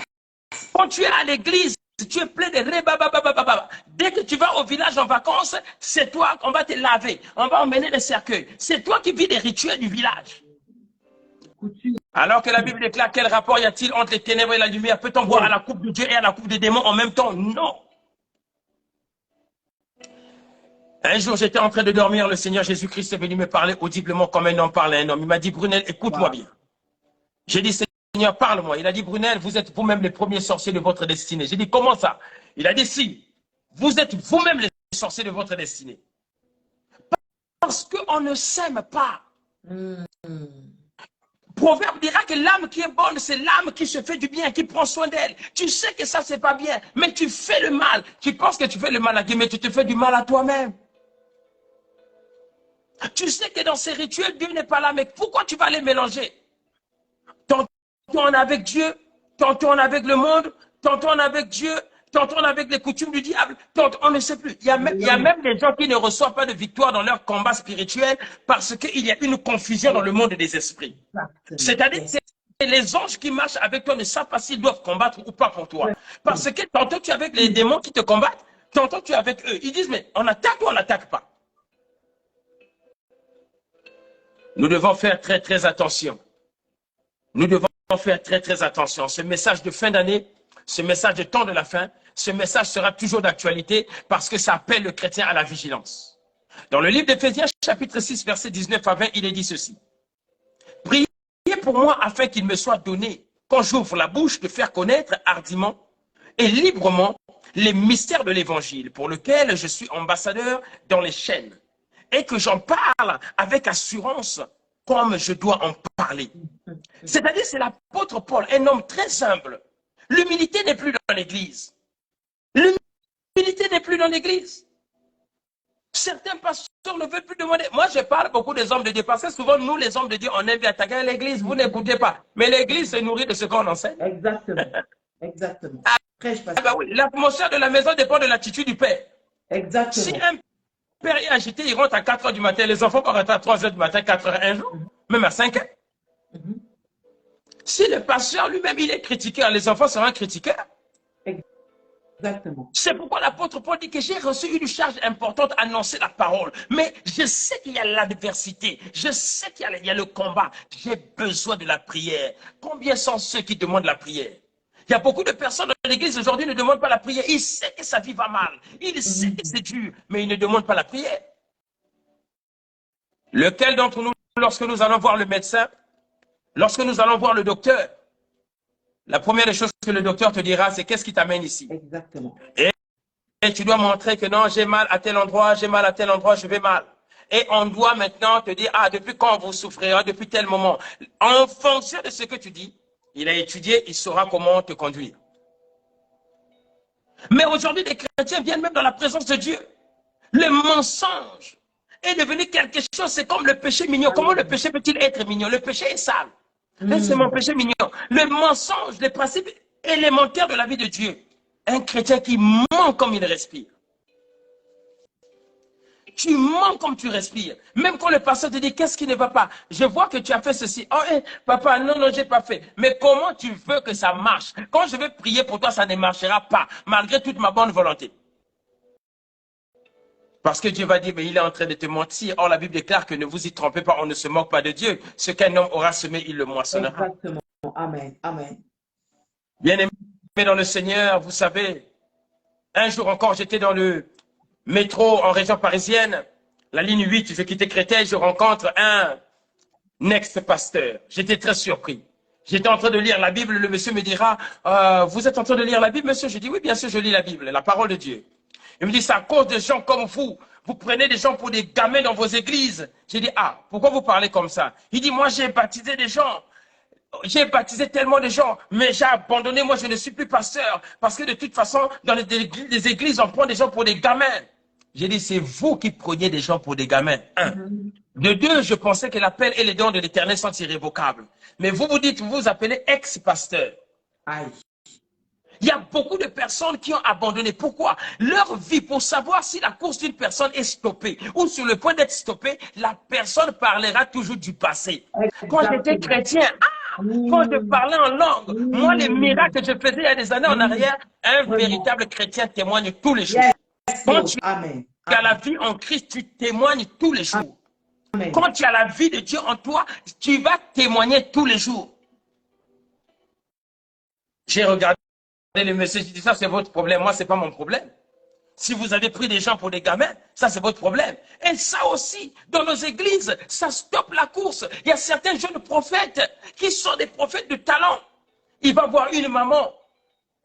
Quand tu es à l'église, tu es plein de rébababababa. Dès que tu vas au village en vacances, c'est toi qu'on va te laver. On va emmener le cercueil. C'est toi qui vis les rituels du village. Couture. Alors que la Bible déclare, quel rapport y a-t-il entre les ténèbres et la lumière? Peut-on boire à Yes. la coupe de Dieu et à la coupe des démons en même temps? Non. Un jour, j'étais en train de dormir, le Seigneur Jésus-Christ est venu me parler audiblement comme un homme parle à un homme. Il m'a dit, Brunel, écoute-moi Wow. bien. J'ai dit, Seigneur, parle-moi. Il a dit, Brunel, vous êtes vous-même les premiers sorciers de votre destinée. J'ai dit, comment ça? Il a dit, si, vous êtes vous-même les sorciers de votre destinée. Parce qu'on ne s'aime pas. Mm. Proverbe dira que l'âme qui est bonne, c'est l'âme qui se fait du bien, qui prend soin d'elle. Tu sais que ça, c'est pas bien, mais tu fais le mal. Tu penses que tu fais le mal à Dieu, mais tu te fais du mal à toi-même. Tu sais que dans ces rituels, Dieu n'est pas là, mais pourquoi tu vas les mélanger? Tantôt on est avec Dieu, tantôt on est avec le monde, tantôt on est avec Dieu, tantôt on est avec les coutumes du diable, tantôt on ne sait plus. Il y a Mélange. même des gens qui ne reçoivent pas de victoire dans leur combat spirituel parce qu'il y a une confusion dans le monde des esprits. Exactement. C'est-à-dire Yes. que les anges qui marchent avec toi ne savent pas s'ils doivent combattre ou pas pour toi. Parce que tantôt tu es avec les démons qui te combattent, tantôt tu es avec eux. Ils disent, mais on attaque ou on n'attaque pas? Nous devons faire très, très attention. Nous devons faire très, très attention. Ce message de fin d'année, ce message de temps de la fin, ce message sera toujours d'actualité parce que ça appelle le chrétien à la vigilance. Dans le livre d'Éphésiens, chapitre 6, versets 19 à 20, il est dit ceci. Priez pour moi afin qu'il me soit donné, quand j'ouvre la bouche, de faire connaître hardiment et librement les mystères de l'évangile pour lequel je suis ambassadeur dans les chaînes et que j'en parle avec assurance comme je dois en parler. C'est-à-dire, c'est l'apôtre Paul, un homme très humble. L'humilité n'est plus dans l'église. L'humilité n'est plus dans l'église. Certains pasteurs ne veulent plus demander. Moi, je parle beaucoup des hommes de Dieu parce que souvent, nous, les hommes de Dieu, on aime bien attaquer l'église. Vous n'écoutez pas. Mais l'église se nourrit de ce qu'on enseigne. Exactement. Exactement. Prêche, Ah ben pasteur. oui, l'atmosphère de la maison dépend de l'attitude du père. Si Exactement. un père est agité, il rentre à 4 heures du matin. Les enfants vont rentrer à 3 heures du matin, 4 heures un jour, Mhm. même à 5 heures. Mhm. Si le pasteur lui-même, il est critiqueur, les enfants seront critiqueurs. Exactement. C'est pourquoi l'apôtre Paul dit que j'ai reçu une charge importante à annoncer la parole. Mais je sais qu'il y a l'adversité. Je sais qu'il y a le combat. J'ai besoin de la prière. Combien sont ceux qui demandent la prière? Il y a beaucoup de personnes dans l'église aujourd'hui qui ne demandent pas la prière. Ils savent que sa vie va mal. Ils savent que Mhm. c'est dur, mais ils ne demandent pas la prière. Lequel d'entre nous, lorsque nous allons voir le médecin, lorsque nous allons voir le docteur, la première des choses que le docteur te dira, c'est qu'est-ce qui t'amène ici? Exactement. Et tu dois montrer que non, j'ai mal à tel endroit, j'ai mal à tel endroit, je vais mal. Et on doit maintenant te dire, ah, depuis quand vous souffrez, ah, depuis tel moment. En fonction de ce que tu dis, il a étudié, il saura comment te conduire. Mais aujourd'hui, les chrétiens viennent même dans la présence de Dieu. Le mensonge est devenu quelque chose, c'est comme le péché mignon. Comment le péché peut-il être mignon? Le péché est sale. C'est mon Mm. péché mignon. Le mensonge, les principes élémentaires de la vie de Dieu. Un chrétien qui ment comme il respire. Tu mens comme tu respires. Même quand le pasteur te dit qu'est-ce qui ne va pas, je vois que tu as fait ceci. Oh, papa, non, non, j'ai pas fait. Mais comment tu veux que ça marche? Quand je vais prier pour toi, ça ne marchera pas, malgré toute ma bonne volonté. Parce que Dieu va dire, mais il est en train de te mentir. Or, la Bible déclare que ne vous y trompez pas, on ne se moque pas de Dieu. Ce qu'un homme aura semé, il le moissonnera. Exactement. Amen. Amen. Bien-aimé dans le Seigneur, vous savez, un jour encore, j'étais dans le métro en région parisienne, la ligne 8, je quittais Créteil, je rencontre un ex-pasteur. J'étais très surpris. J'étais en train de lire la Bible, le monsieur me dira, vous êtes en train de lire la Bible, monsieur? Je dis, oui, bien sûr, je lis la Bible, la parole de Dieu. Il me dit, c'est à cause de gens comme vous. Vous prenez des gens pour des gamins dans vos églises. J'ai dit, ah, pourquoi vous parlez comme ça? Il dit, moi, j'ai baptisé des gens. J'ai baptisé tellement de gens, mais j'ai abandonné. Moi, je ne suis plus pasteur. Parce que de toute façon, dans les églises, on prend des gens pour des gamins. J'ai dit, c'est vous qui preniez des gens pour des gamins. Un. De deux, je pensais que l'appel et les dons de l'Éternel sont irrévocables. Mais vous vous dites, vous vous appelez ex-pasteur. Aïe. Il y a beaucoup de personnes qui ont abandonné. Pourquoi? Leur vie, pour savoir si la course d'une personne est stoppée ou sur le point d'être stoppée, la personne parlera toujours du passé. Quand j'étais chrétien, quand je parlais en langue, moi, les miracles que je faisais il y a des années en arrière, un véritable chrétien témoigne tous les jours. Quand tu as la vie en Christ, tu témoignes tous les jours. Amen. Quand tu as la vie de Dieu en toi, tu vas témoigner tous les jours. J'ai regardé les messieurs, j'ai dit, ça c'est votre problème, moi c'est pas mon problème. Si vous avez pris des gens pour des gamins, ça c'est votre problème. Et ça aussi, dans nos églises, ça stoppe la course. Il y a certains jeunes prophètes qui sont des prophètes de talent. Il va voir une maman.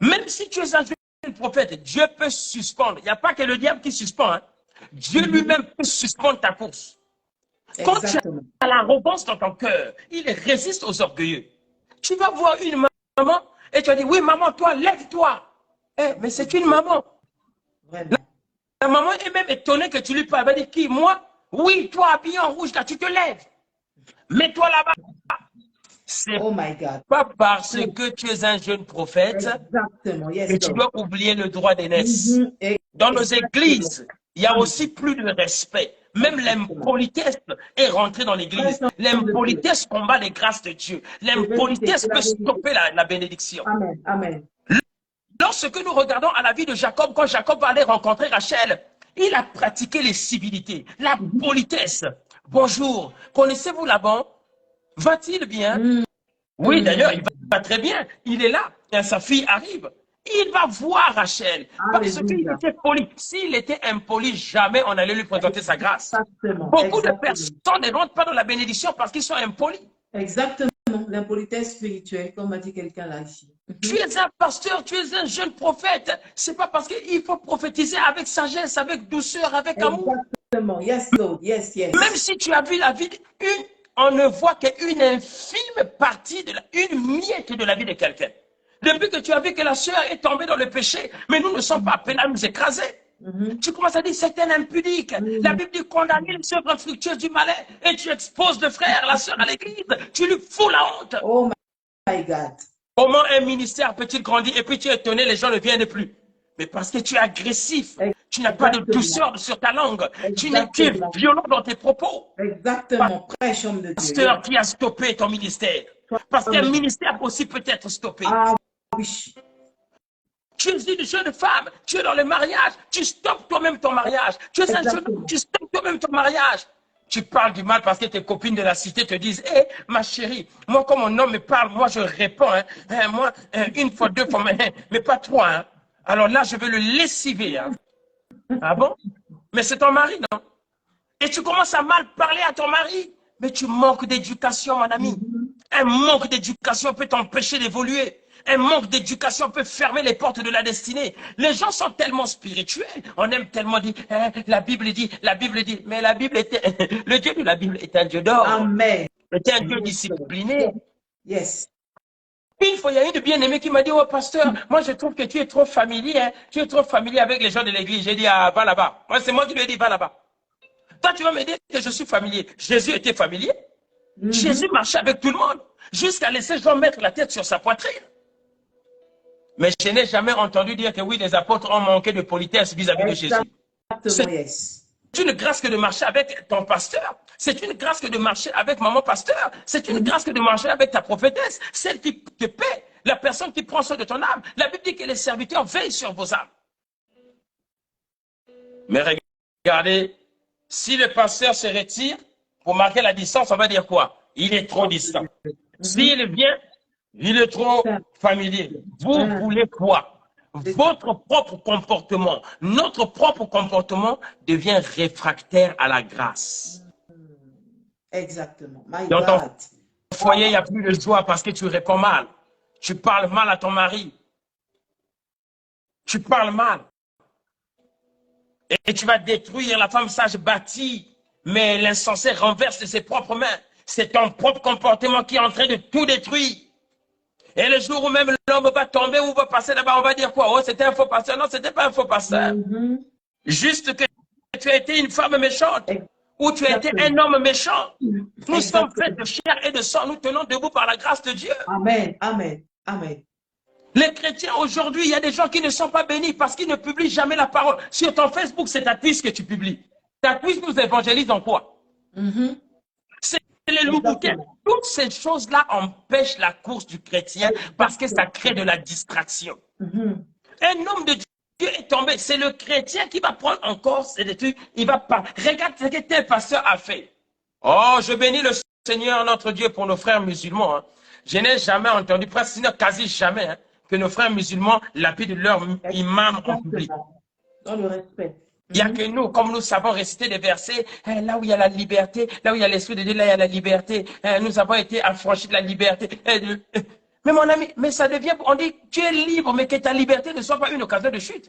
Même si tu es un jeune prophète, Dieu peut suspendre. Il n'y a pas que le diable qui suspend. Hein. Dieu lui-même peut suspendre ta course. Quand tu as l'arrogance dans ton cœur, il résiste aux orgueilleux. Tu vas voir une maman et tu vas dire, oui maman, toi, lève-toi. Mais c'est une maman. La maman est même étonnée que tu lui parles. Elle va dire, qui, moi? Oui, toi, habillé en rouge, là, tu te lèves. Mets-toi là-bas. C'est pas parce que tu es un jeune prophète que tu dois oublier le droit d'aînesse. Dans nos églises, il y a aussi plus de respect. Même l'impolitesse est rentrée dans l'église. L'impolitesse combat les grâces de Dieu. L'impolitesse peut stopper la bénédiction. Amen. Amen. Lorsque nous regardons à la vie de Jacob, quand Jacob va aller rencontrer Rachel, il a pratiqué les civilités, la politesse. Bonjour, connaissez-vous Laban? Va-t-il bien? Oui, d'ailleurs, il va très bien. Il est là. Et sa fille arrive. Il va voir Rachel. Parce qu'il était poli. S'il était impoli, jamais on allait lui présenter sa grâce. Beaucoup de personnes ne rentrent pas dans la bénédiction parce qu'ils sont impolis. Exactement. L'impolitesse spirituelle, comme a dit quelqu'un là ici. Tu es un pasteur, tu es un jeune prophète. C'est pas parce qu'il faut prophétiser avec sagesse, avec douceur, avec amour. Exactement. Yes, Lord. Yes, yes. Même si tu as vu la vie on ne voit qu'une infime partie, une miette de la vie de quelqu'un. Depuis que tu as vu que la sœur est tombée dans le péché, mais nous ne sommes pas appelés à nous écraser. Tu commences à dire, c'est un impudique. La Bible dit, condamner les œuvres infructueuses du malin. Et tu exposes le frère, la sœur à l'église. Tu lui fous la honte. Oh my God. Comment un ministère peut-il grandir et puis tu es étonné, les gens ne viennent plus? Mais parce que tu es agressif. Tu n'as pas de douceur sur ta langue. Tu es violent dans tes propos. Exactement. Prêche, homme de Dieu. Pasteur qui a stoppé ton ministère. Parce qu'un ministère aussi peut être stoppé. Ah oui. Tu es une jeune femme, tu es dans le mariage, tu stoppes toi-même ton mariage. Tu es un jeune homme, tu stoppes toi-même ton mariage. Tu parles du mal parce que tes copines de la cité te disent, hé, ma chérie, moi, quand mon homme me parle, moi, je réponds. Moi, une fois, deux fois, mais pas trois. Hein. Alors là, je vais le lessiver. Hein. Ah bon? Mais c'est ton mari, non? Et tu commences à mal parler à ton mari. Mais tu manques d'éducation, mon ami. Un manque d'éducation peut t'empêcher d'évoluer. Un manque d'éducation peut fermer les portes de la destinée. Les gens sont tellement spirituels. On aime tellement dire, la Bible dit, la Bible dit. Mais la Bible était, le Dieu de la Bible est un Dieu d'or. Amen. C'est un Dieu discipliné. Yes. Une fois, il y a une bien-aimée qui m'a dit, oh pasteur, moi je trouve que tu es trop familier. Hein. Tu es trop familier avec les gens de l'église. J'ai dit, ah, va là-bas. Moi, c'est moi qui lui ai dit, va là-bas. Toi, tu vas me dire que je suis familier. Jésus était familier. Jésus marchait avec tout le monde. Jusqu'à laisser Jean mettre la tête sur sa poitrine. Mais je n'ai jamais entendu dire que oui, les apôtres ont manqué de politesse vis-à-vis de Jésus. C'est une grâce que de marcher avec ton pasteur. C'est une grâce que de marcher avec maman pasteur. C'est une grâce que de marcher avec ta prophétesse. Celle qui te paie. La personne qui prend soin de ton âme. La Bible dit que les serviteurs veillent sur vos âmes. Mais regardez, si le pasteur se retire, pour marquer la distance, on va dire quoi? Il est trop distant. S'il vient, il est trop familier. Vous voulez quoi? Votre propre comportement, notre propre comportement devient réfractaire à la grâce. Exactement. Dans ton foyer, il n'y a plus de joie parce que tu réponds mal. Tu parles mal à ton mari. Tu parles mal. Et tu vas détruire la femme sage bâtie, mais l'insensé renverse de ses propres mains. C'est ton propre comportement qui est en train de tout détruire. Et le jour où même l'homme va tomber ou va passer là-bas, on va dire quoi? Oh, c'était un faux pasteur. Non, c'était pas un faux pasteur. Juste que tu as été une femme méchante. où tu as été un homme méchant. Nous sommes Exactement. faits de chair et de sang. Nous tenons debout par la grâce de Dieu. Amen. Amen. Amen. Les chrétiens aujourd'hui, il y a des gens qui ne sont pas bénis parce qu'ils ne publient jamais la parole. Sur ton Facebook, c'est ta cuisse que tu publies. Ta cuisse nous évangélise en quoi? C'est les loups-boutins. Exactement. Toutes ces choses-là empêchent la course du chrétien parce que ça crée de la distraction. Un homme de Dieu est tombé. C'est le chrétien qui va prendre encore ces trucs. Il va pas. Regarde ce que tel pasteur a fait. Oh, je bénis le Seigneur notre Dieu pour nos frères musulmans. Hein. Je n'ai jamais entendu, presque sinon quasi jamais, hein, que nos frères musulmans lapident leur imam en public. Dans le respect. Il n'y a que nous, comme nous savons réciter des versets, là où il y a la liberté, là où il y a l'Esprit de Dieu, là il y a la liberté. Nous avons été affranchis de la liberté. Mais mon ami, mais ça devient, on dit, tu es libre, mais que ta liberté ne soit pas une occasion de chute.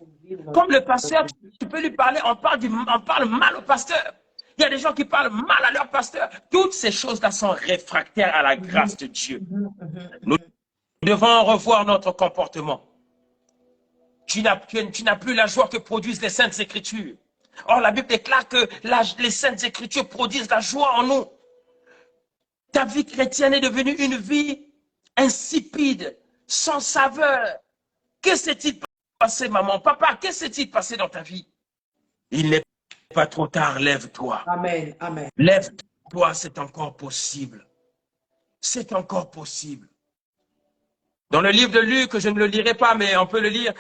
Comme le pasteur, tu peux lui parler, on parle mal au pasteur. Il y a des gens qui parlent mal à leur pasteur. Toutes ces choses-là sont réfractaires à la grâce de Dieu. Nous devons revoir notre comportement. Tu n'as plus la joie que produisent les Saintes Écritures. Or, la Bible déclare que les Saintes Écritures produisent la joie en nous. Ta vie chrétienne est devenue une vie insipide, sans saveur. Que s'est-il passé, maman, papa? Que s'est-il passé dans ta vie? Il n'est pas trop tard, lève-toi. Amen, amen. Lève-toi, c'est encore possible. C'est encore possible. Dans le livre de Luc, je ne le lirai pas, mais on peut le lire.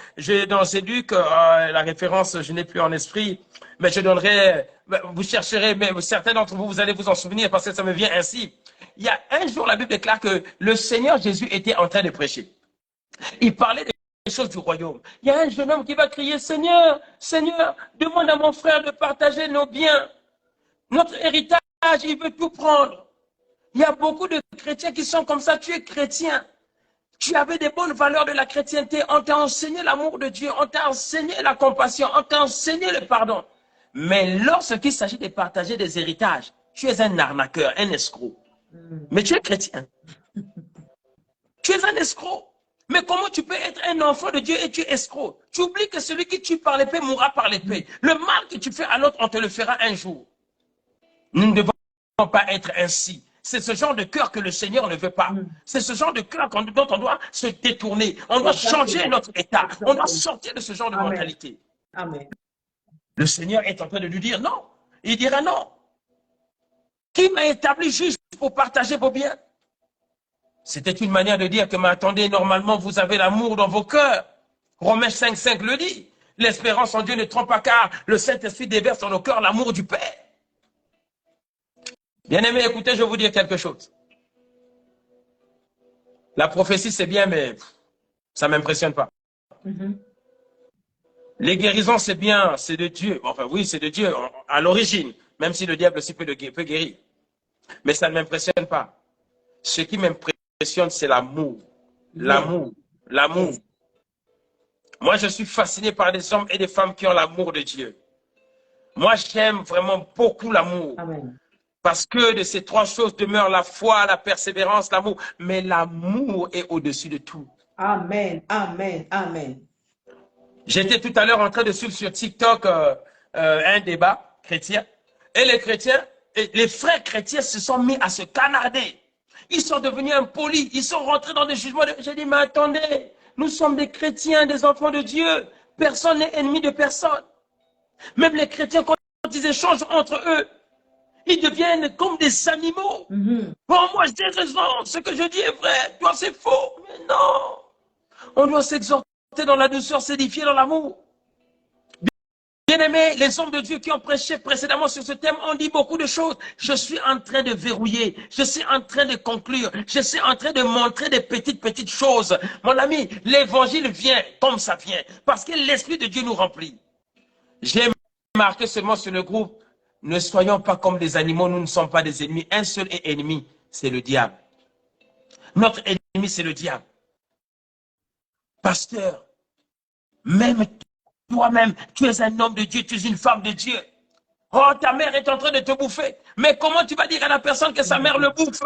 Dans ces Luc, la référence, je n'ai plus en esprit, mais je donnerai, vous chercherez, mais certains d'entre vous, vous allez vous en souvenir parce que ça me vient ainsi. Il y a un jour, la Bible déclare que le Seigneur Jésus était en train de prêcher. Il parlait des choses du royaume. Il y a un jeune homme qui va crier, Seigneur, Seigneur, demande à mon frère de partager nos biens. Notre héritage, il veut tout prendre. Il y a beaucoup de chrétiens qui sont comme ça. Tu es chrétien. Tu avais des bonnes valeurs de la chrétienté. On t'a enseigné l'amour de Dieu. On t'a enseigné la compassion. On t'a enseigné le pardon. Mais lorsqu'il s'agit de partager des héritages, tu es un arnaqueur, un escroc. Mais tu es chrétien. Tu es un escroc. Mais comment tu peux être un enfant de Dieu et tu es escroc? Tu oublies que celui qui tue par l'épée mourra par l'épée. Le mal que tu fais à l'autre, on te le fera un jour. Nous ne devons pas être ainsi. C'est ce genre de cœur que le Seigneur ne veut pas. C'est ce genre de cœur dont on doit se détourner. On doit changer notre état. On doit sortir de ce genre de mentalité. Amen. Le Seigneur est en train de lui dire non. Il dira non. Qui m'a établi juste pour partager vos biens? C'était une manière de dire que, mais attendez, normalement, vous avez l'amour dans vos cœurs. Romains 5,5 le dit. L'espérance en Dieu ne trompe pas, car le Saint-Esprit déverse dans nos cœurs l'amour du Père. Bien-aimés, écoutez, je vais vous dire quelque chose. La prophétie, c'est bien, mais ça ne m'impressionne pas. Les guérisons, c'est bien, c'est de Dieu. Enfin, oui, c'est de Dieu à l'origine, même si le diable aussi peut guérir. Mais ça ne m'impressionne pas. Ce qui m'impressionne, c'est l'amour. L'amour. L'amour. Moi, je suis fasciné par des hommes et des femmes qui ont l'amour de Dieu. Moi, j'aime vraiment beaucoup l'amour. Amen. Parce que de ces trois choses demeurent la foi, la persévérance, l'amour. Mais l'amour est au-dessus de tout. Amen, amen, amen. J'étais tout à l'heure en train de suivre sur TikTok un débat chrétien. Et les chrétiens, les frères chrétiens se sont mis à se canarder. Ils sont devenus impolis. Ils sont rentrés dans des jugements. J'ai dit, mais attendez, nous sommes des chrétiens, des enfants de Dieu. Personne n'est ennemi de personne. Même les chrétiens, quand ils échangent entre eux, ils deviennent comme des animaux. Bon, moi, j'ai raison. Ce que je dis est vrai. Toi, c'est faux. Mais non. On doit s'exhorter dans la douceur, s'édifier dans l'amour. Bien-aimés, les hommes de Dieu qui ont prêché précédemment sur ce thème ont dit beaucoup de choses. Je suis en train de verrouiller. Je suis en train de conclure. Je suis en train de montrer des petites choses. Mon ami, l'évangile vient comme ça vient. Parce que l'Esprit de Dieu nous remplit. J'ai marqué seulement sur le groupe. Ne soyons pas comme des animaux, nous ne sommes pas des ennemis. Un seul est ennemi, c'est le diable. Notre ennemi, c'est le diable. Pasteur, même toi-même, tu es un homme de Dieu, tu es une femme de Dieu. Oh, ta mère est en train de te bouffer. Mais comment tu vas dire à la personne que sa mère le bouffe?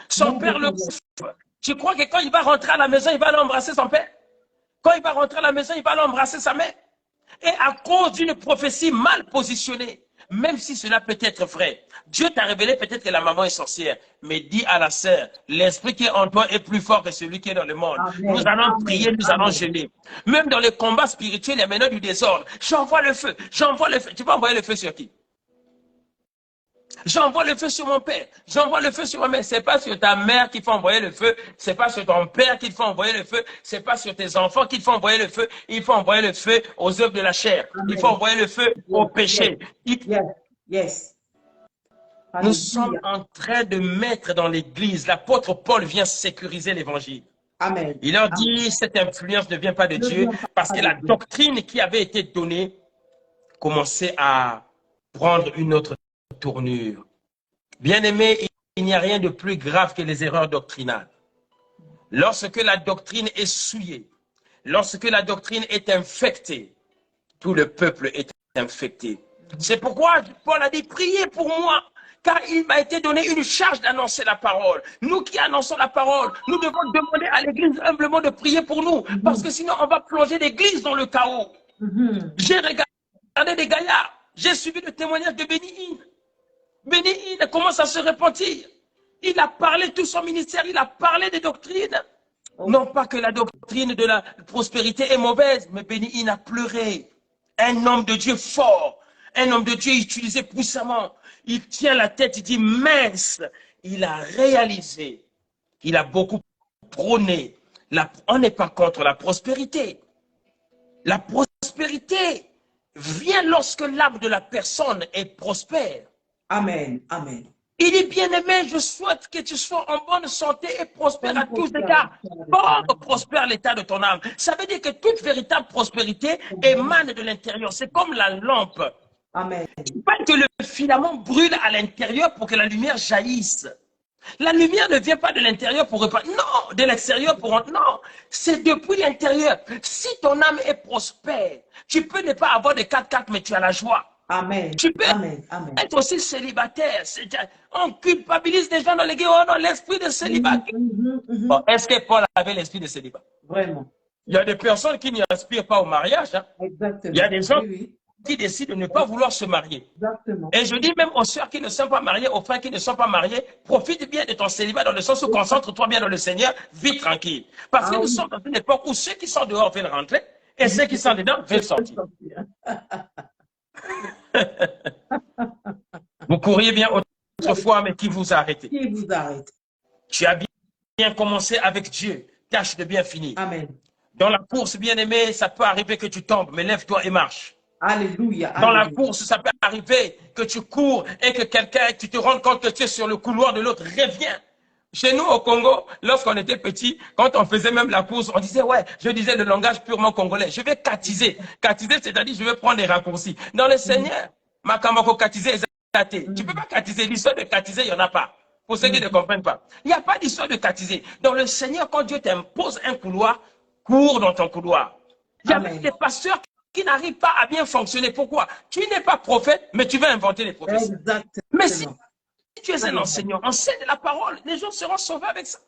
Son père le bouffe. Tu crois que quand il va rentrer à la maison, il va l'embrasser son père? Quand il va rentrer à la maison, il va l'embrasser sa mère? Et à cause d'une prophétie mal positionnée, même si cela peut être vrai. Dieu t'a révélé peut-être que la maman est sorcière, mais dis à la sœur, l'esprit qui est en toi est plus fort que celui qui est dans le monde. Nous Amen. allons Amen. prier, nous allons Amen. jeûner. Même dans les combats spirituels, il y a maintenant du désordre. J'envoie le feu, j'envoie le feu. Tu vas envoyer le feu sur qui? J'envoie le feu sur mon père, j'envoie le feu sur ma mère. C'est pas sur ta mère qu'il faut envoyer le feu, c'est pas sur ton père qu'il faut envoyer le feu, c'est pas sur tes enfants qu'il faut envoyer le feu. Il faut envoyer le feu aux œuvres de la chair. Amen. Il faut envoyer le feu au Yes, péché. yes, yes. Nous sommes Alléluia. en train de mettre dans l'église, l'apôtre Paul vient sécuriser l'évangile. Amen. Il leur Amen. dit, cette influence ne vient pas de Ne Dieu, vient parce pas que de la Dieu. doctrine qui avait été donnée commençait à prendre une autre tournure. Bien-aimés, il n'y a rien de plus grave que les erreurs doctrinales. Lorsque la doctrine est souillée, lorsque la doctrine est infectée, tout le peuple est infecté. C'est pourquoi Paul a dit, priez pour moi, car il m'a été donné une charge d'annoncer la parole. Nous qui annonçons la parole, nous devons demander à l'église humblement de prier pour nous, parce que sinon on va plonger l'église dans le chaos. J'ai regardé des gaillards, j'ai suivi le témoignage de Béni-In. Béni-In commence à se repentir. Il a parlé tout son ministère, il a parlé des doctrines. Non pas que la doctrine de la prospérité est mauvaise, mais Béni-In a pleuré. Un homme de Dieu fort, un homme de Dieu utilisé puissamment. Il tient la tête, il dit mince. Il a réalisé, il a beaucoup prôné. On n'est pas contre la prospérité. La prospérité vient lorsque l'âme de la personne est prospère. Amen. Amen. Il dit, bien-aimé, je souhaite que tu sois en bonne santé et prospère à tous égards. Comme prospère l'état de ton âme. Ça veut dire que toute véritable prospérité émane de l'intérieur. C'est comme la lampe. Amen. Il faut que le filament brûle à l'intérieur pour que la lumière jaillisse. La lumière ne vient pas de l'intérieur pour reprendre. Non, de l'extérieur pour... Non, c'est depuis l'intérieur. Si ton âme est prospère, tu peux ne pas avoir de 4x4, mais tu as la joie. Amen. Tu peux Amen. Amen. être aussi célibataire. On culpabilise des gens dans l'église. Oh non, l'esprit de célibat. Bon, est-ce que Paul avait l'esprit de célibat? Vraiment. Il y a des personnes qui n'aspirent pas au mariage. Hein. Exactement. Il y a des gens Oui, qui décident de ne pas vouloir se marier. exactement. Et je dis même aux sœurs qui ne sont pas mariées, aux frères qui ne sont pas mariés, profite bien de ton célibat dans le sens où concentre-toi bien dans le Seigneur, vis tranquille. Parce que nous sommes dans une époque où ceux qui sont dehors veulent rentrer et ceux qui sont dedans veulent sortir. Vous couriez bien autrefois, mais qui vous a arrêté? Qui vous arrête? Tu as bien commencé avec Dieu, tâche de bien finir. Amen. Dans la course, bien-aimé, ça peut arriver que tu tombes, mais lève-toi et marche. Alléluia. Dans la Alléluia. course, ça peut arriver que tu cours et que quelqu'un, tu te rends compte que tu es sur le couloir de l'autre, reviens. Chez nous au Congo, lorsqu'on était petit, quand on faisait même la course, on disait, ouais, je disais le langage purement congolais, je vais catiser. Catiser, c'est-à-dire, je vais prendre des raccourcis. Dans le Seigneur, Makamako catiser, tu ne peux pas catiser. L'histoire de catiser, il n'y en a pas. Pour ceux qui ne comprennent pas. Il n'y a pas d'histoire de catiser. Dans le Seigneur, quand Dieu t'impose un couloir, cours dans ton couloir. Il y a des pasteurs qui n'arrivent pas à bien fonctionner. Pourquoi? Tu n'es pas prophète, mais tu veux inventer les prophéties. Exactement. Mais si tu es un enseignant, enseigne la parole, les gens seront sauvés avec ça.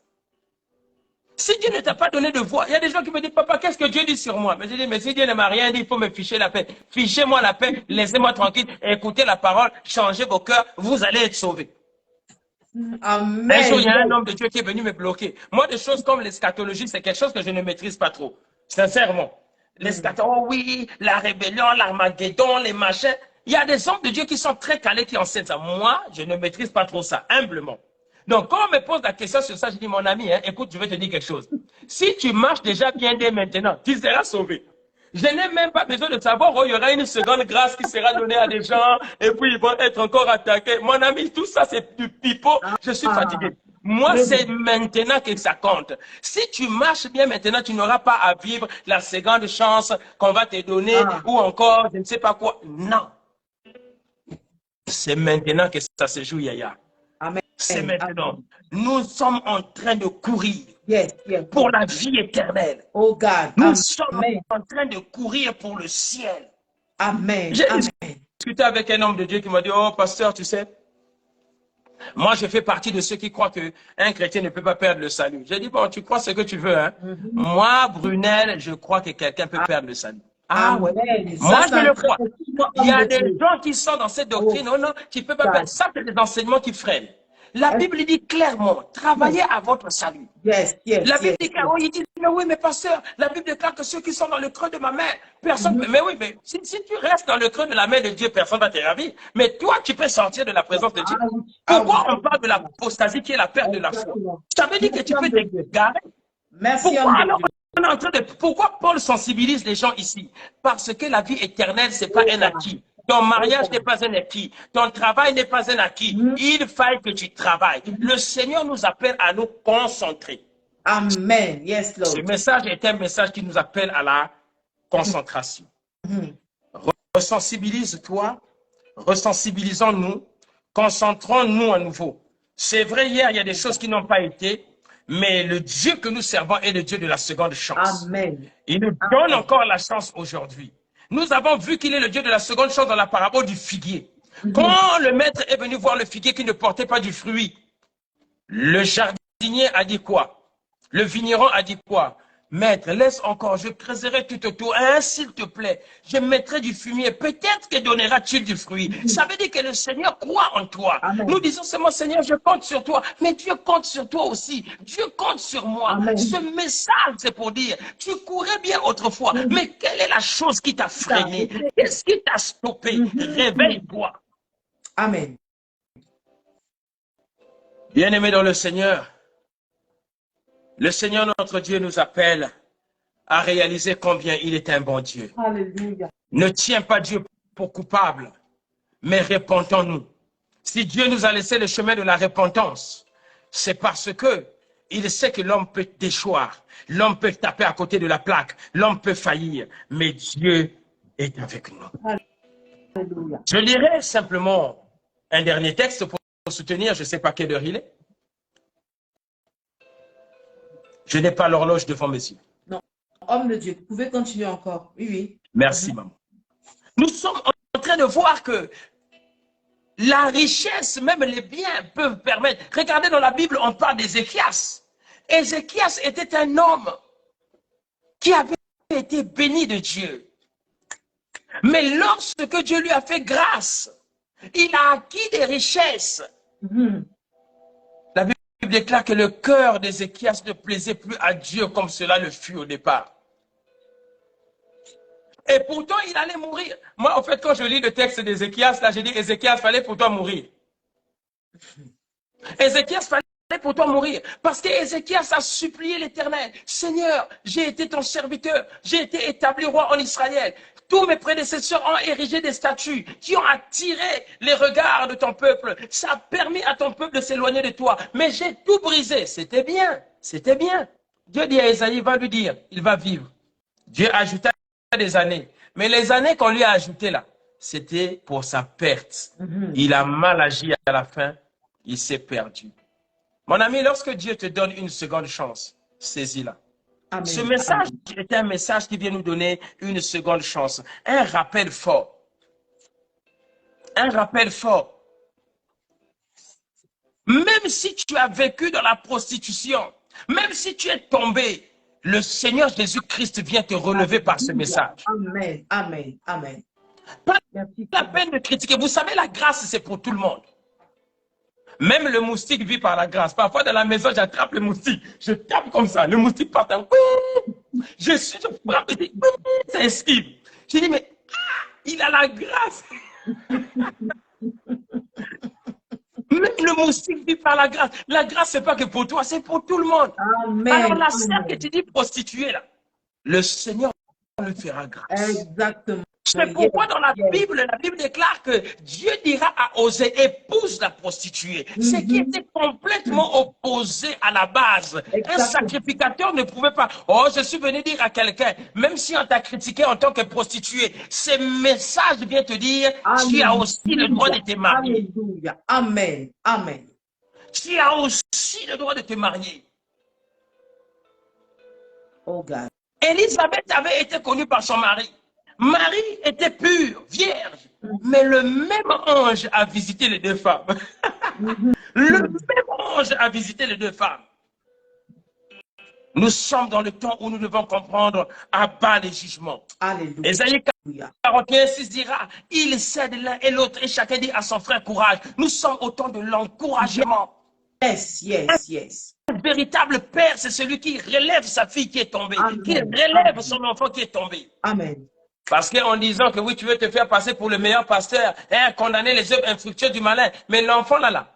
Si Dieu ne t'a pas donné de voix, il y a des gens qui me disent, papa, qu'est-ce que Dieu dit sur moi? Mais je dis, mais si Dieu ne m'a rien dit, il faut me ficher la paix. Fichez-moi la paix, laissez-moi tranquille, écoutez la parole, changez vos cœurs, vous allez être sauvés. Amen. Un jour, il y a un homme de Dieu qui est venu me bloquer. Moi, des choses comme l'eschatologie, c'est quelque chose que je ne maîtrise pas trop. Sincèrement. L'eschatologie, oh oui, la rébellion, l'Armageddon, les machins. Il y a des hommes de Dieu qui sont très calés, qui enseignent ça. Moi, je ne maîtrise pas trop ça, humblement. Donc, quand on me pose la question sur ça, je dis, mon ami, hein, écoute, je vais te dire quelque chose. Si tu marches déjà bien dès maintenant, tu seras sauvé. Je n'ai même pas besoin de savoir où il y aura une seconde grâce qui sera donnée à des gens et puis ils vont être encore attaqués. Mon ami, tout ça, c'est du pipeau. Je suis fatigué. Moi, c'est maintenant que ça compte. Si tu marches bien maintenant, tu n'auras pas à vivre la seconde chance qu'on va te donner ou encore, je ne sais pas quoi. Non. C'est maintenant que ça se joue, Yaya. C'est maintenant. Nous sommes en train de courir pour la vie éternelle. Oh God. Nous sommes en train de courir pour le ciel. Amen. J'ai discuté avec un homme de Dieu qui m'a dit, oh pasteur, tu sais, moi je fais partie de ceux qui croient qu'un chrétien ne peut pas perdre le salut. J'ai dit, bon, tu crois ce que tu veux. Hein? Moi, Brunel, je crois que quelqu'un peut perdre le salut. Ah ouais. Moi, je le crois. il y a des gens qui sont dans cette doctrine, oh non, qui ne peuvent pas faire ça, c'est des enseignements qui freinent. La Bible dit clairement, travaillez à votre salut. La Bible dit clairement, il dit, mais oui, mais pasteur, la Bible déclare que ceux qui sont dans le creux de ma main, personne, mais oui, mais si tu restes dans le creux de la main de Dieu, personne ne va te ravir. Mais toi, tu peux sortir de la présence de Dieu. Pourquoi on parle de l'apostasie qui est la perte de la foi? Ça veut dire que tu peux t'égarer. Pourquoi alors on est en train de, pourquoi Paul sensibilise les gens ici? Parce que la vie éternelle, ce n'est pas un acquis. Ton mariage n'est pas un acquis. Ton travail n'est pas un acquis. Il faut que tu travailles. Le Seigneur nous appelle à nous concentrer. Amen. Yes, Lord. Ce message est un message qui nous appelle à la concentration. Resensibilise-toi, resensibilisons-nous, concentrons-nous à nouveau. C'est vrai, hier, il y a des choses qui n'ont pas été, mais le Dieu que nous servons est le Dieu de la seconde chance. Amen. Il nous donne encore la chance aujourd'hui. Nous avons vu qu'il est le Dieu de la seconde chance dans la parabole du figuier. Quand le maître est venu voir le figuier qui ne portait pas du fruit, le jardinier a dit quoi? Le vigneron a dit quoi? Maître, laisse encore, je creuserai tout autour, hein, s'il te plaît, je mettrai du fumier, peut-être que donnera-t-il du fruit. Ça veut dire que le Seigneur croit en toi. Amen. Nous disons seulement, Seigneur, je compte sur toi, mais Dieu compte sur toi aussi. Dieu compte sur moi. Amen. Ce message, c'est pour dire, tu courais bien autrefois, mais quelle est la chose qui t'a freiné? Qu'est-ce qui t'a stoppé? Réveille-toi. Amen. Bien-aimés dans le Seigneur notre Dieu nous appelle à réaliser combien il est un bon Dieu. Alléluia. Ne tiens pas Dieu pour coupable, mais repentons-nous. Si Dieu nous a laissé le chemin de la repentance, c'est parce que il sait que l'homme peut déchoir, l'homme peut taper à côté de la plaque, l'homme peut faillir, mais Dieu est avec nous. Alléluia. Je lirai simplement un dernier texte pour soutenir, je ne sais pas quelle heure il est. Je n'ai pas l'horloge devant mes yeux. Non, homme de Dieu, vous pouvez continuer encore. Oui, oui. Merci, maman. Nous sommes en train de voir que la richesse, même les biens peuvent permettre. Regardez dans la Bible, on parle d'Ézéchias. Ézéchias était un homme qui avait été béni de Dieu. Mais lorsque Dieu lui a fait grâce, il a acquis des richesses. La Bible déclare que le cœur d'Ézéchias ne plaisait plus à Dieu comme cela le fut au départ. Et pourtant, il allait mourir. Moi, en fait, quand je lis le texte d'Ézéchias, là, j'ai dit, Ézéchias, fallait pour toi mourir. Ézéchias, fallait pour toi mourir. Parce qu'Ézéchias a supplié l'Éternel. Seigneur, j'ai été ton serviteur. J'ai été établi roi en Israël. Tous mes prédécesseurs ont érigé des statues qui ont attiré les regards de ton peuple. Ça a permis à ton peuple de s'éloigner de toi. Mais j'ai tout brisé. C'était bien. C'était bien. Dieu dit à Ésaïe, il va lui dire, il va vivre. Dieu ajouta des années. Mais les années qu'on lui a ajoutées là, c'était pour sa perte. Il a mal agi à la fin. Il s'est perdu. Mon ami, lorsque Dieu te donne une seconde chance, saisis-la. Amen. Ce message est un message qui vient nous donner une seconde chance. Un rappel fort. Un rappel fort. Même si tu as vécu dans la prostitution, même si tu es tombé, le Seigneur Jésus-Christ vient te relever par ce message. Amen. Amen. Amen. Pas la peine de critiquer. Vous savez, la grâce, c'est pour tout le monde. Même le moustique vit par la grâce. Parfois, dans la maison, j'attrape le moustique. Je tape comme ça. Le moustique part en... Je frappe. Ça esquive. Je dis, mais il a la grâce. Même le moustique vit par la grâce. La grâce, ce n'est pas que pour toi, c'est pour tout le monde. Amen. Alors, la sœur que tu dis prostituée, là, le Seigneur lui fera grâce. Exactement. C'est pourquoi dans la Bible déclare que Dieu dira à Osée, épouse la prostituée. Ce qui était complètement opposé à la base. Un sacrificateur ne pouvait pas, oh, je suis venu dire à quelqu'un, même si on t'a critiqué en tant que prostituée, ce message vient te dire, tu as aussi le droit de te marier. Alléluia. Amen. Amen. Tu as aussi le droit de te marier. Oh God. Élisabeth avait été connue par son mari. Marie était pure, vierge, mais le même ange a visité les deux femmes. Le même ange a visité les deux femmes. Nous sommes dans le temps où nous devons comprendre à bas les jugements. Alléluia. Ésaïe 41, 6 dira, il cède l'un et l'autre et chacun dit à son frère courage. Nous sommes au temps de l'encouragement. Yes, yes, yes. Un véritable père, c'est celui qui relève sa fille qui est tombée, Amen. qui relève son enfant qui est tombé. Amen. Parce qu'en disant que oui, tu veux te faire passer pour le meilleur pasteur, hein, condamner les œuvres infructueuses du malin, mais l'enfant là,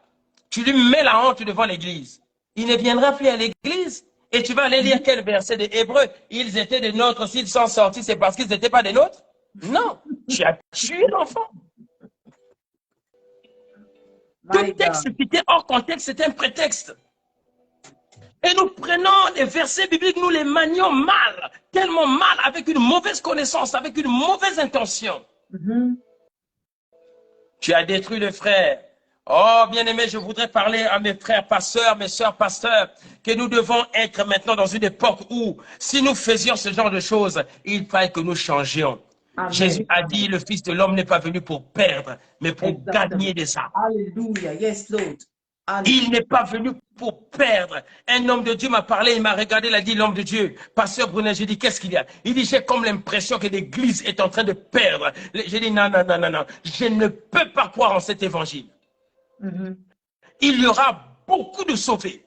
tu lui mets la honte devant l'église. Il ne viendra plus à l'église. Et tu vas aller lire quel verset des Hébreux? Ils étaient des nôtres, s'ils sont sortis, c'est parce qu'ils n'étaient pas des nôtres? Non, tu as tué l'enfant. Tout texte qui était hors contexte, c'est un prétexte. Et nous prenons les versets bibliques, nous les manions mal, tellement mal, avec une mauvaise connaissance, avec une mauvaise intention. Tu as détruit le frère. Oh, bien-aimé, je voudrais parler à mes frères pasteurs, mes sœurs pasteurs, que nous devons être maintenant dans une époque où, si nous faisions ce genre de choses, il fallait que nous changions. Amen. Jésus a dit, le Fils de l'homme n'est pas venu pour perdre, mais pour gagner des âmes. Alléluia, yes, Lord. Il n'est pas venu pour perdre. Un homme de Dieu m'a parlé, il m'a regardé, il a dit, l'homme de Dieu, pasteur Brunet, j'ai dit, qu'est-ce qu'il y a? Il dit, j'ai comme l'impression que l'église est en train de perdre. J'ai dit, non, non, non, non, non, je ne peux pas croire en cet évangile. Il y aura beaucoup de sauvés.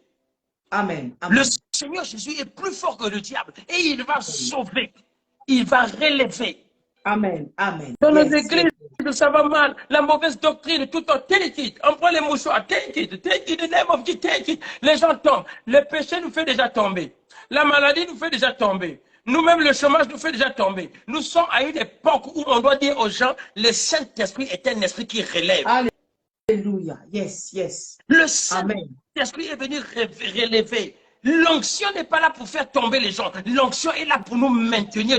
Amen. Amen. Le Seigneur Jésus est plus fort que le diable et il va sauver. Il va relever. Amen. Amen. Dans nos églises, ça va mal. La mauvaise doctrine, tout le temps, take it. On prend les mouchoirs, take it, the name of Jesus, take it. Les gens tombent. Le péché nous fait déjà tomber. La maladie nous fait déjà tomber. Nous-mêmes, le chômage nous fait déjà tomber. Nous sommes à une époque où on doit dire aux gens, le Saint-Esprit est un esprit qui relève. Alléluia. Yes, yes. Le Saint-Esprit est venu relever. L'onction n'est pas là pour faire tomber les gens. L'onction est là pour nous maintenir.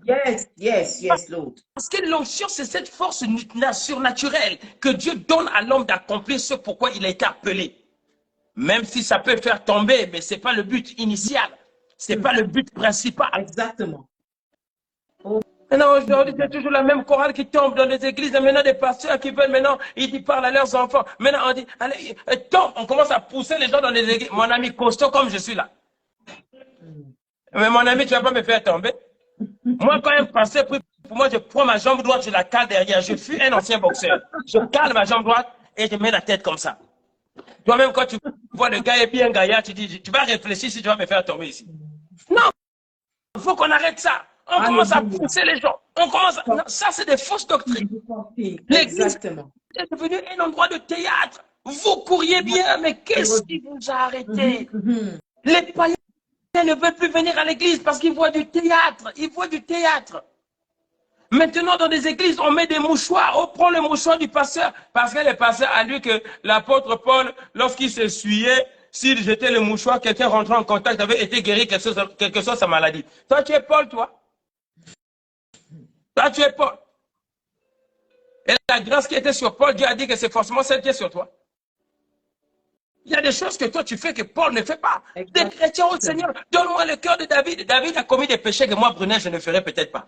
Yes, yes, yes, Lord. Parce que l'onction, c'est cette force surnaturelle que Dieu donne à l'homme d'accomplir ce pourquoi il a été appelé. Même si ça peut faire tomber, mais ce n'est pas le but initial. Ce n'est pas le but principal. Exactement. Maintenant, aujourd'hui, c'est toujours la même chorale qui tombe dans les églises. Et maintenant, des pasteurs qui veulent, maintenant, ils parlent à leurs enfants. Maintenant, on dit, allez, tombe. On commence à pousser les gens dans les églises. Mon ami costaud comme je suis là. Mais mon ami, tu ne vas pas me faire tomber. Moi, quand un pasteur prie pour moi, je prends ma jambe droite, je la cale derrière. Je suis un ancien boxeur. Je cale ma jambe droite et je mets la tête comme ça. Toi-même, quand tu vois le gars est bien gaillard, tu dis, tu vas réfléchir si tu vas me faire tomber ici. Non, il faut qu'on arrête ça. On commence à pousser les gens. On commence à... Non, ça, c'est des fausses doctrines. L'église est devenue un endroit de théâtre. Vous couriez bien, mais qu'est-ce qui vous a arrêté? Les païens ne veulent plus venir à l'église parce qu'ils voient du théâtre. Ils voient du théâtre. Maintenant, dans des églises, on met des mouchoirs. On prend le mouchoir du pasteur. Parce que le pasteur a lu que l'apôtre Paul, lorsqu'il s'essuyait, s'il jetait le mouchoir, quelqu'un rentrait en contact, avait été guéri, quelque chose sa maladie. Toi, tu es Paul, toi. Toi, tu es Paul. Et la grâce qui était sur Paul, Dieu a dit que c'est forcément celle qui est sur toi. Il y a des choses que toi tu fais que Paul ne fait pas. Des chrétiens au Seigneur, donne-moi le cœur de David. David a commis des péchés que moi, Brunet, je ne ferai peut-être pas.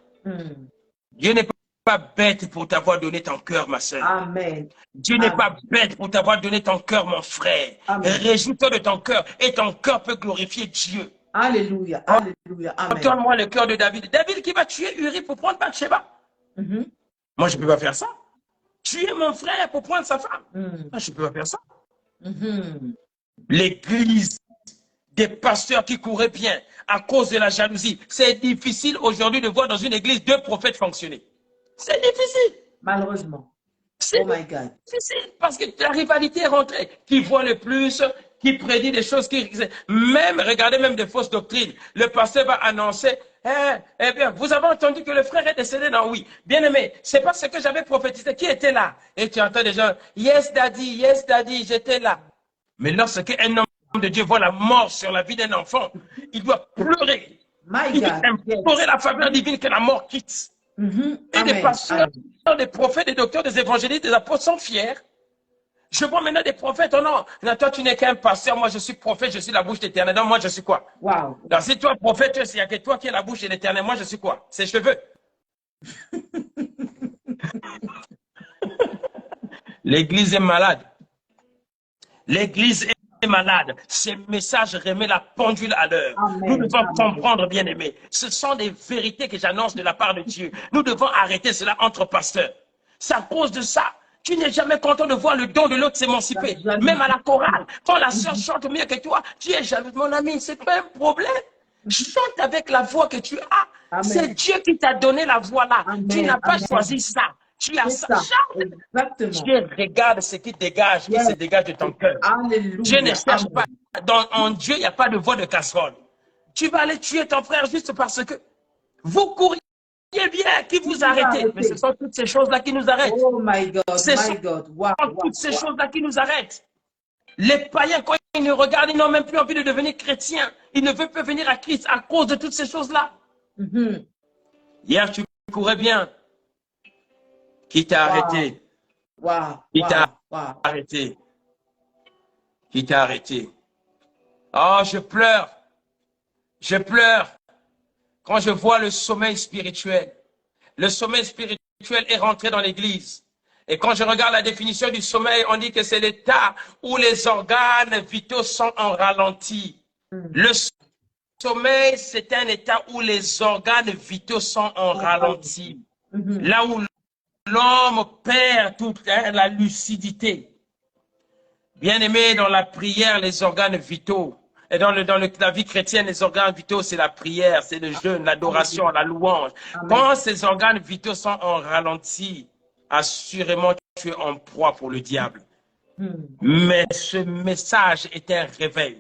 Dieu n'est pas bête pour t'avoir donné ton cœur, ma soeur. Amen. Dieu n'est pas bête pour t'avoir donné ton cœur, mon frère. Réjouis-toi de ton cœur et ton cœur peut glorifier Dieu. Alléluia, alléluia, amen. Donne-moi le cœur de David. David qui va tuer Uri pour prendre Bathsheba. Moi, je ne peux pas faire ça. Tuer mon frère pour prendre sa femme. Moi, je ne peux pas faire ça. L'église des pasteurs qui couraient bien à cause de la jalousie. C'est difficile aujourd'hui de voir dans une église deux prophètes fonctionner. C'est difficile. Malheureusement. Oh my God. Difficile parce que la rivalité est rentrée. Qui voit le plus, qui prédit des choses, même, regardez même des fausses doctrines. Le pasteur va annoncer, eh bien, vous avez entendu que le frère est décédé? Non, oui. Bien aimé, c'est pas ce que j'avais prophétisé. Qui était là? Et tu entends des gens, yes daddy, j'étais là. Mais lorsque un homme de Dieu voit la mort sur la vie d'un enfant, il doit pleurer. Il doit implorer la faveur divine que la mort quitte. Et des pasteurs, des prophètes, des docteurs, des évangélistes, des apôtres sont fiers. Je vois maintenant des prophètes, oh non, toi tu n'es qu'un pasteur, moi je suis prophète, je suis la bouche d'Éternel. Donc moi je suis quoi? Wow. Donc si toi prophète, il n'y a que toi qui es la bouche de l'Éternel, moi je suis quoi? Ses cheveux. L'église est malade. L'église malade. Ces messages remettent la pendule à l'heure. Nous Amen. devons Amen. comprendre, bien-aimés. Ce sont des vérités que j'annonce de la part de Dieu. Nous devons arrêter cela entre pasteurs. C'est à cause de ça. Tu n'es jamais content de voir le don de l'autre s'émanciper. La Même à jalousie. la chorale, quand la sœur chante mieux que toi, tu es jaloux. Mon ami, c'est pas un problème. Chante avec la voix que tu as. C'est Amen. Dieu qui t'a donné la voix là. Tu Amen. n'as pas Amen. choisi ça. Tu as C'est ça. ça. Chante. Exactement. Dieu regarde ce qui dégage, qui se Yes. dégage de ton cœur. Dieu ne Alléluia. cherche pas. Amen. En Dieu, il n'y a pas de voix de casserole. Tu vas aller tuer ton frère juste parce que vous courriez bien, qui vous arrêtez. Mais ce sont toutes ces choses-là qui nous arrêtent. Oh my God, Ce my sont God. Wow, wow, toutes ces wow. choses-là qui nous arrêtent. Les païens, quand ils nous regardent, ils n'ont même plus envie de devenir chrétiens. Ils ne veulent plus venir à Christ à cause de toutes ces choses-là. Mhm. Hier, tu courais bien. Qui t'a arrêté? Wow, Qui wow, t'a wow. arrêté? Qui t'a arrêté? Oh, je pleure. Je pleure quand je vois le sommeil spirituel. Le sommeil spirituel est rentré dans l'église. Et quand je regarde la définition du sommeil, on dit que c'est l'état où les organes vitaux sont en ralenti. Le sommeil, c'est un état où les organes vitaux sont en ralenti. Là où l'homme perd toute la lucidité. Bien aimé, dans la prière, les organes vitaux. Et dans la vie chrétienne, les organes vitaux, c'est la prière, c'est le jeûne, l'adoration, la louange. Amen. Quand ces organes vitaux sont en ralenti, assurément, tu es en proie pour le diable. Mais ce message est un réveil.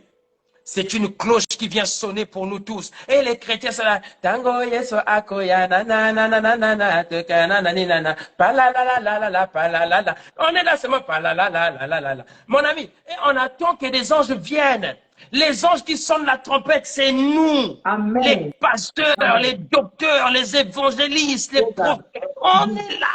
C'est une cloche qui vient sonner pour nous tous. Et les chrétiens, c'est là. Tango yeso akoya na na na na na na na te kana na ni na na pa la la la la la la pa la la la. On est là seulement pa la la la la la la la. Mon ami, et on attend que des anges viennent. Les anges qui sonnent la trompette, c'est nous. Amen. Les pasteurs, Amen. les docteurs, les évangélistes, les prophètes. On est là.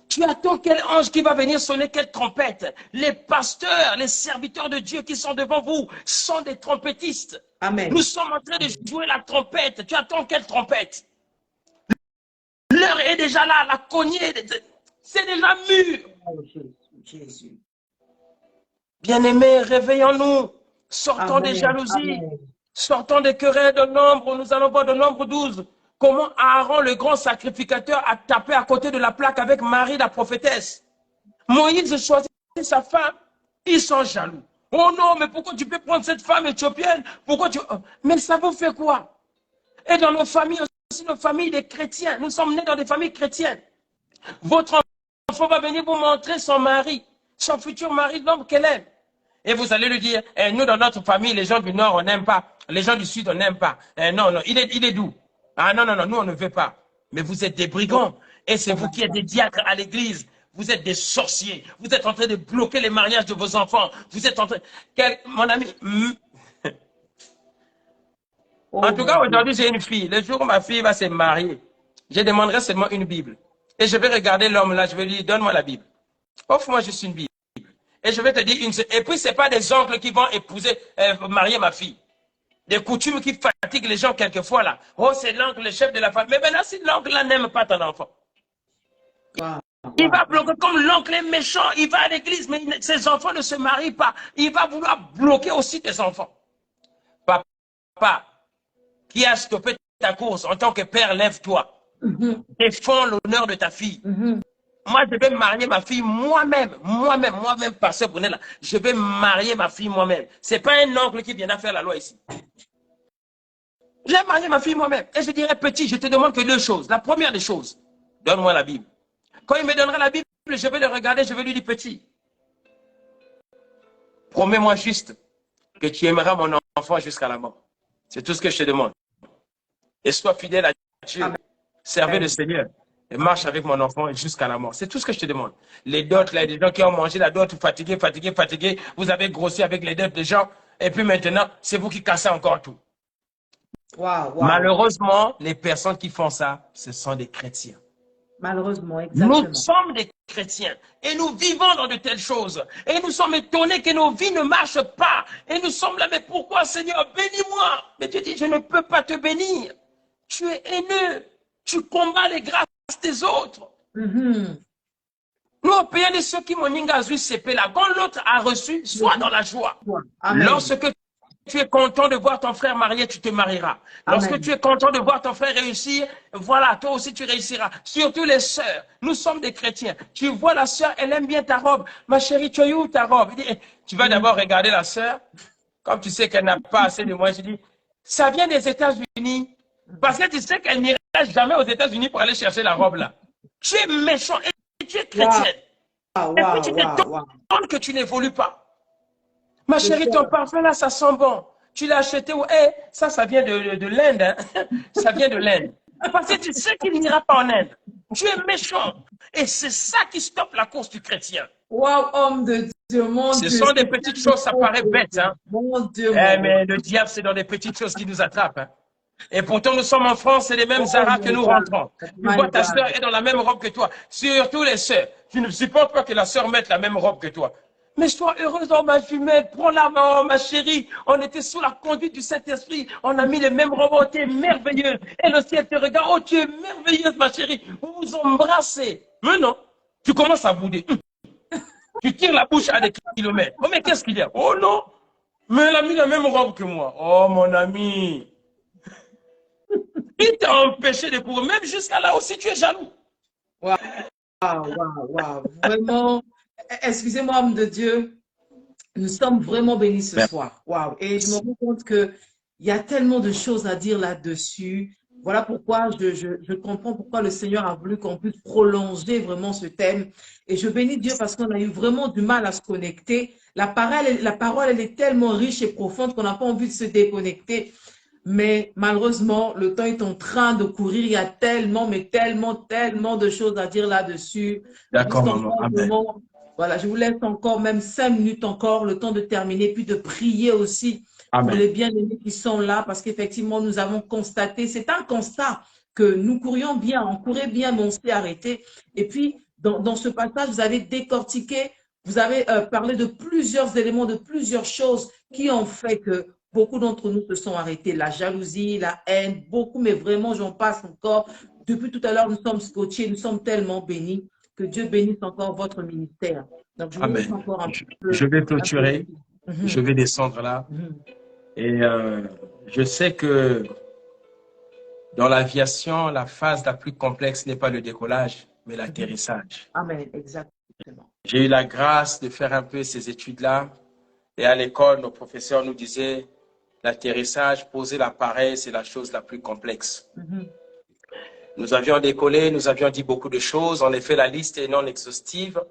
Tu attends quel ange qui va venir sonner quelle trompette. Les pasteurs, les serviteurs de Dieu qui sont devant vous sont des trompettistes. Amen. Nous sommes en train de jouer la trompette. Tu attends quelle trompette? L'heure est déjà là, la cognée, c'est déjà mûr. Oh, Jésus. Bien-aimés, réveillons-nous. Sortons Amen. des jalousies. Amen. Sortons des querelles de nombre. Nous allons voir de nombre 12. Comment Aaron, le grand sacrificateur, a tapé à côté de la plaque avec Marie, la prophétesse. Moïse choisit sa femme. Ils sont jaloux. Oh non, mais pourquoi tu peux prendre cette femme éthiopienne? Pourquoi tu... Mais ça vous fait quoi? Et dans nos familles aussi, nos familles des chrétiens. Nous sommes nés dans des familles chrétiennes. Votre enfant va venir vous montrer son mari, son futur mari, l'homme qu'elle aime. Et vous allez lui dire, eh, nous dans notre famille, les gens du Nord, on n'aime pas. Les gens du Sud, on n'aime pas. Eh, non, non, il est doux. Ah non, non, non, nous, on ne veut pas. Mais vous êtes des brigands. Et c'est vous qui êtes des diacres à l'église. Vous êtes des sorciers. Vous êtes en train de bloquer les mariages de vos enfants. Vous êtes en train... Mon ami... En tout cas, aujourd'hui, j'ai une fille. Le jour où ma fille va se marier, je demanderai seulement une Bible. Et je vais regarder l'homme là, je vais lui dire, donne-moi la Bible. Offre-moi juste une Bible. Et je vais te dire une... Et puis, ce n'est pas des oncles qui vont épouser, marier ma fille. Des coutumes qui fatiguent les gens quelquefois là. Oh, c'est l'oncle, le chef de la famille. Mais maintenant, si l'oncle là n'aime pas ton enfant, il va bloquer, comme l'oncle est méchant, il va à l'église, mais ses enfants ne se marient pas. Il va vouloir bloquer aussi tes enfants. Papa, qui a stoppé ta course en tant que père, lève-toi. Défends l'honneur de ta fille. Moi, je vais marier ma fille moi-même, pasteur Brunel, je vais marier ma fille moi-même. Ce n'est pas un oncle qui viendra faire la loi ici. Je vais marier ma fille moi-même. Et je dirais, petit, je te demande que deux choses. La première des choses, donne-moi la Bible. Quand il me donnera la Bible, je vais le regarder, je vais lui dire, petit, promets-moi juste que tu aimeras mon enfant jusqu'à la mort. C'est tout ce que je te demande. Et sois fidèle à Dieu. Servez le Seigneur. Et marche avec mon enfant jusqu'à la mort. C'est tout ce que je te demande. Les dots, là, des gens qui ont mangé la dot, fatigués. Vous avez grossi avec les dots des gens. Et puis maintenant, c'est vous qui cassez encore tout. Wow. Malheureusement, les personnes qui font ça, ce sont des chrétiens. Malheureusement, exactement. Nous sommes des chrétiens et nous vivons dans de telles choses. Et nous sommes étonnés que nos vies ne marchent pas. Et nous sommes là, mais pourquoi, Seigneur, bénis-moi? Mais Dieu dit, je ne peux pas te bénir. Tu es haineux. Tu combats les grâces des autres. Nous, payons de ceux qui m'ont ningazui CP là. Quand l'autre a reçu, sois dans la joie. Amen. Lorsque tu es content de voir ton frère marié, tu te marieras. Lorsque Amen. tu es content de voir ton frère réussir, voilà, toi aussi tu réussiras. Surtout les sœurs, nous sommes des chrétiens. Tu vois la sœur, elle aime bien ta robe. Ma chérie, tu as eu où ta robe? Il dit, eh, tu vas d'abord regarder la sœur. Comme tu sais qu'elle n'a pas assez de moyens, je dis, ça vient des États-Unis. Parce que tu sais qu'elle n'ira jamais aux États-Unis pour aller chercher la robe là. Tu es méchant et tu es chrétienne. Wow, Et puis tu wow, te wow. donnes que tu n'évolues pas. Ma chérie, ton parfum là, ça sent bon. Tu l'as acheté où? Eh, ça vient de l'Inde. Hein? Ça vient de l'Inde. Parce que tu sais qu'il n'ira pas en Inde. Tu es méchant. Et c'est ça qui stoppe la course du chrétien. Wow, homme de Dieu, mon Ce Dieu. sont des petites choses, ça paraît bête. Hein? Mon Dieu, Eh, mon mais le diable, c'est dans des petites choses qui nous attrapent. Hein? Et pourtant, nous sommes en France, c'est les mêmes Zara que nous rentrons. Tu vois, ta sœur est dans la même robe que toi. Surtout les sœurs. Tu ne supportes pas que la sœur mette la même robe que toi. Mais sois heureuse dans ma jumelle, prends la main, ma chérie. On était sous la conduite du Saint-Esprit. On a mis les mêmes robes, oh, tu es merveilleuse. Et le ciel te regarde, oh, tu es merveilleuse, ma chérie. Vous vous embrassez. Mais non, tu commences à bouder. Tu tires la bouche à des kilomètres. Oh, mais qu'est-ce qu'il y a? Oh non, mais elle a mis la même robe que moi. Oh, mon ami. Il t'a empêché de courir. Même jusqu'à là aussi, tu es jaloux. Wow, wow. Vraiment, excusez-moi, homme de Dieu, nous sommes vraiment bénis ce soir. Wow. Et je me rends compte qu'il y a tellement de choses à dire là-dessus. Voilà pourquoi je comprends pourquoi le Seigneur a voulu qu'on puisse prolonger vraiment ce thème. Et je bénis Dieu parce qu'on a eu vraiment du mal à se connecter. La parole, elle est tellement riche et profonde qu'on n'a pas envie de se déconnecter. Mais malheureusement, le temps est en train de courir. Il y a tellement, mais tellement de choses à dire là-dessus. D'accord, maman. Amen. Voilà, je vous laisse encore même 5 minutes encore, le temps de terminer, puis de prier aussi Amen. pour les bien-aimés qui sont là, parce qu'effectivement, nous avons constaté, c'est un constat que nous courions bien, on courait bien, mais on s'est arrêté. Et puis, dans ce passage, vous avez décortiqué, vous avez parlé de plusieurs éléments, de plusieurs choses qui ont fait que beaucoup d'entre nous se sont arrêtés. La jalousie, la haine, beaucoup, mais vraiment, j'en passe encore. Depuis tout à l'heure, nous sommes scotchés, nous sommes tellement bénis. Que Dieu bénisse encore votre ministère. Donc, je vous laisse encore un peu. Je vais clôturer. Je vais descendre là. Et je sais que dans l'aviation, la phase la plus complexe n'est pas le décollage, mais l'atterrissage. Amen, exactement. J'ai eu la grâce de faire un peu ces études-là. Et à l'école, nos professeurs nous disaient, l'atterrissage, poser l'appareil, c'est la chose la plus complexe. Nous avions décollé, nous avions dit beaucoup de choses. En effet, la liste est non exhaustive.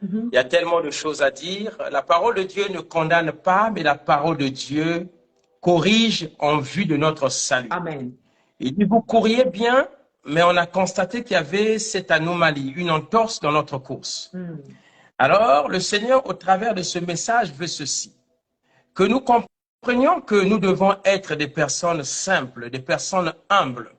Il y a tellement de choses à dire. La parole de Dieu ne condamne pas, mais la parole de Dieu corrige en vue de notre salut. Amen. Il dit, vous couriez bien, mais on a constaté qu'il y avait cette anomalie, une entorse dans notre course. Alors, le Seigneur, au travers de ce message, veut ceci, que nous comprenions que nous devons être des personnes simples, des personnes humbles,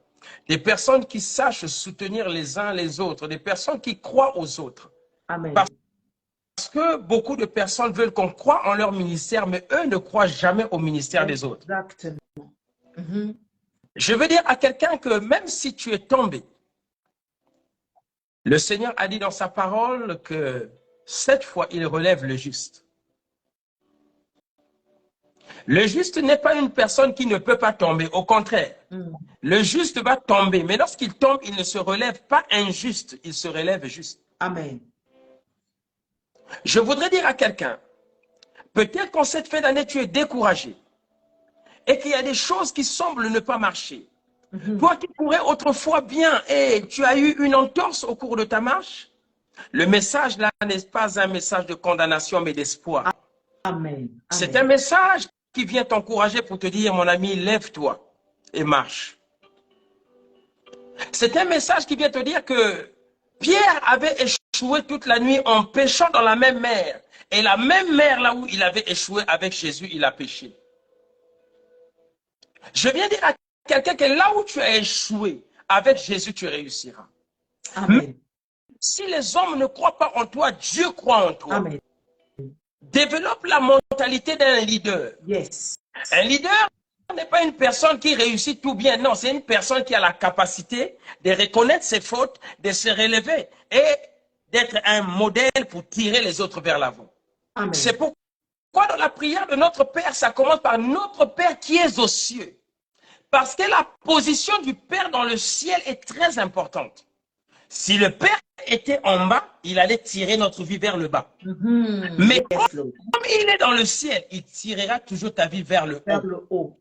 des personnes qui sachent soutenir les uns les autres, des personnes qui croient aux autres. Amen. Parce que beaucoup de personnes veulent qu'on croie en leur ministère, mais eux ne croient jamais au ministère des autres. Exactement. Je veux dire à quelqu'un que même si tu es tombé, le Seigneur a dit dans sa parole que cette fois, il relève le juste. Le juste n'est pas une personne qui ne peut pas tomber, au contraire. Le juste va tomber, mais lorsqu'il tombe, il ne se relève pas injuste, il se relève juste. Amen. Je voudrais dire à quelqu'un, peut-être qu'en cette fin d'année, tu es découragé et qu'il y a des choses qui semblent ne pas marcher. Toi qui courais autrefois bien et tu as eu une entorse au cours de ta marche, le message là n'est pas un message de condamnation, mais d'espoir. Amen. C'est un message qui vient t'encourager pour te dire, mon ami, lève-toi et marche. C'est un message qui vient te dire que Pierre avait échoué toute la nuit en péchant dans la même mer. Et la même mer là où il avait échoué avec Jésus, il a péché. Je viens dire à quelqu'un que là où tu as échoué, avec Jésus, tu réussiras. Amen. Si les hommes ne croient pas en toi, Dieu croit en toi. Amen. Développe la mentalité d'un leader. Yes. Un leader n'est pas une personne qui réussit tout bien. Non, c'est une personne qui a la capacité de reconnaître ses fautes, de se relever et d'être un modèle pour tirer les autres vers l'avant. Amen. C'est pourquoi dans la prière de notre Père, ça commence par notre Père qui est aux cieux. Parce que la position du Père dans le ciel est très importante. Si le Père était en bas, il allait tirer notre vie vers le bas. Mais comme il est dans le ciel, il tirera toujours ta vie vers le haut.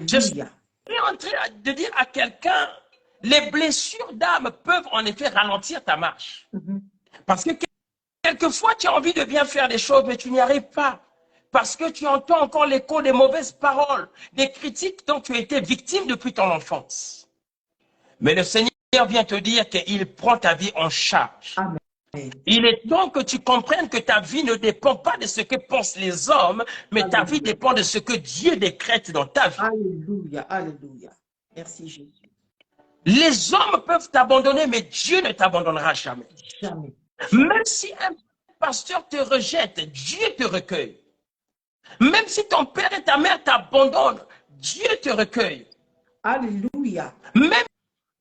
Je suis en train de dire à quelqu'un, les blessures d'âme peuvent en effet ralentir ta marche. Parce que quelquefois, tu as envie de bien faire des choses, mais tu n'y arrives pas. Parce que tu entends encore l'écho des mauvaises paroles, des critiques dont tu as été victime depuis ton enfance. Mais le Seigneur vient te dire qu'il prend ta vie en charge. Amen. Il est temps que tu comprennes que ta vie ne dépend pas de ce que pensent les hommes, mais ta vie dépend de ce que Dieu décrète dans ta vie. Alléluia, alléluia. Merci Jésus. Les hommes peuvent t'abandonner, mais Dieu ne t'abandonnera jamais. Jamais. Même si un pasteur te rejette, Dieu te recueille. Même si ton père et ta mère t'abandonnent, Dieu te recueille. Alléluia. Même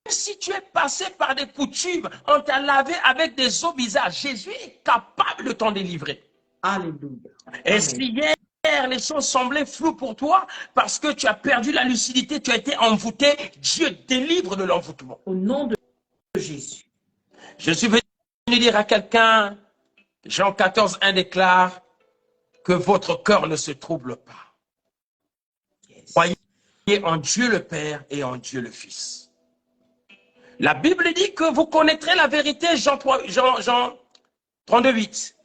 si tu es passé par des coutumes, on t'a lavé avec des eaux bizarres, Jésus est capable de t'en délivrer. Alléluia. Et si hier, les choses semblaient floues pour toi, parce que tu as perdu la lucidité, tu as été envoûté, Dieu délivre de l'envoûtement. Au nom de Jésus. Je suis venu dire à quelqu'un, Jean 14, 1 déclare, que votre cœur ne se trouble pas. Croyez en Dieu le Père et en Dieu le Fils. La Bible dit que vous connaîtrez la vérité, Jean 32, 8.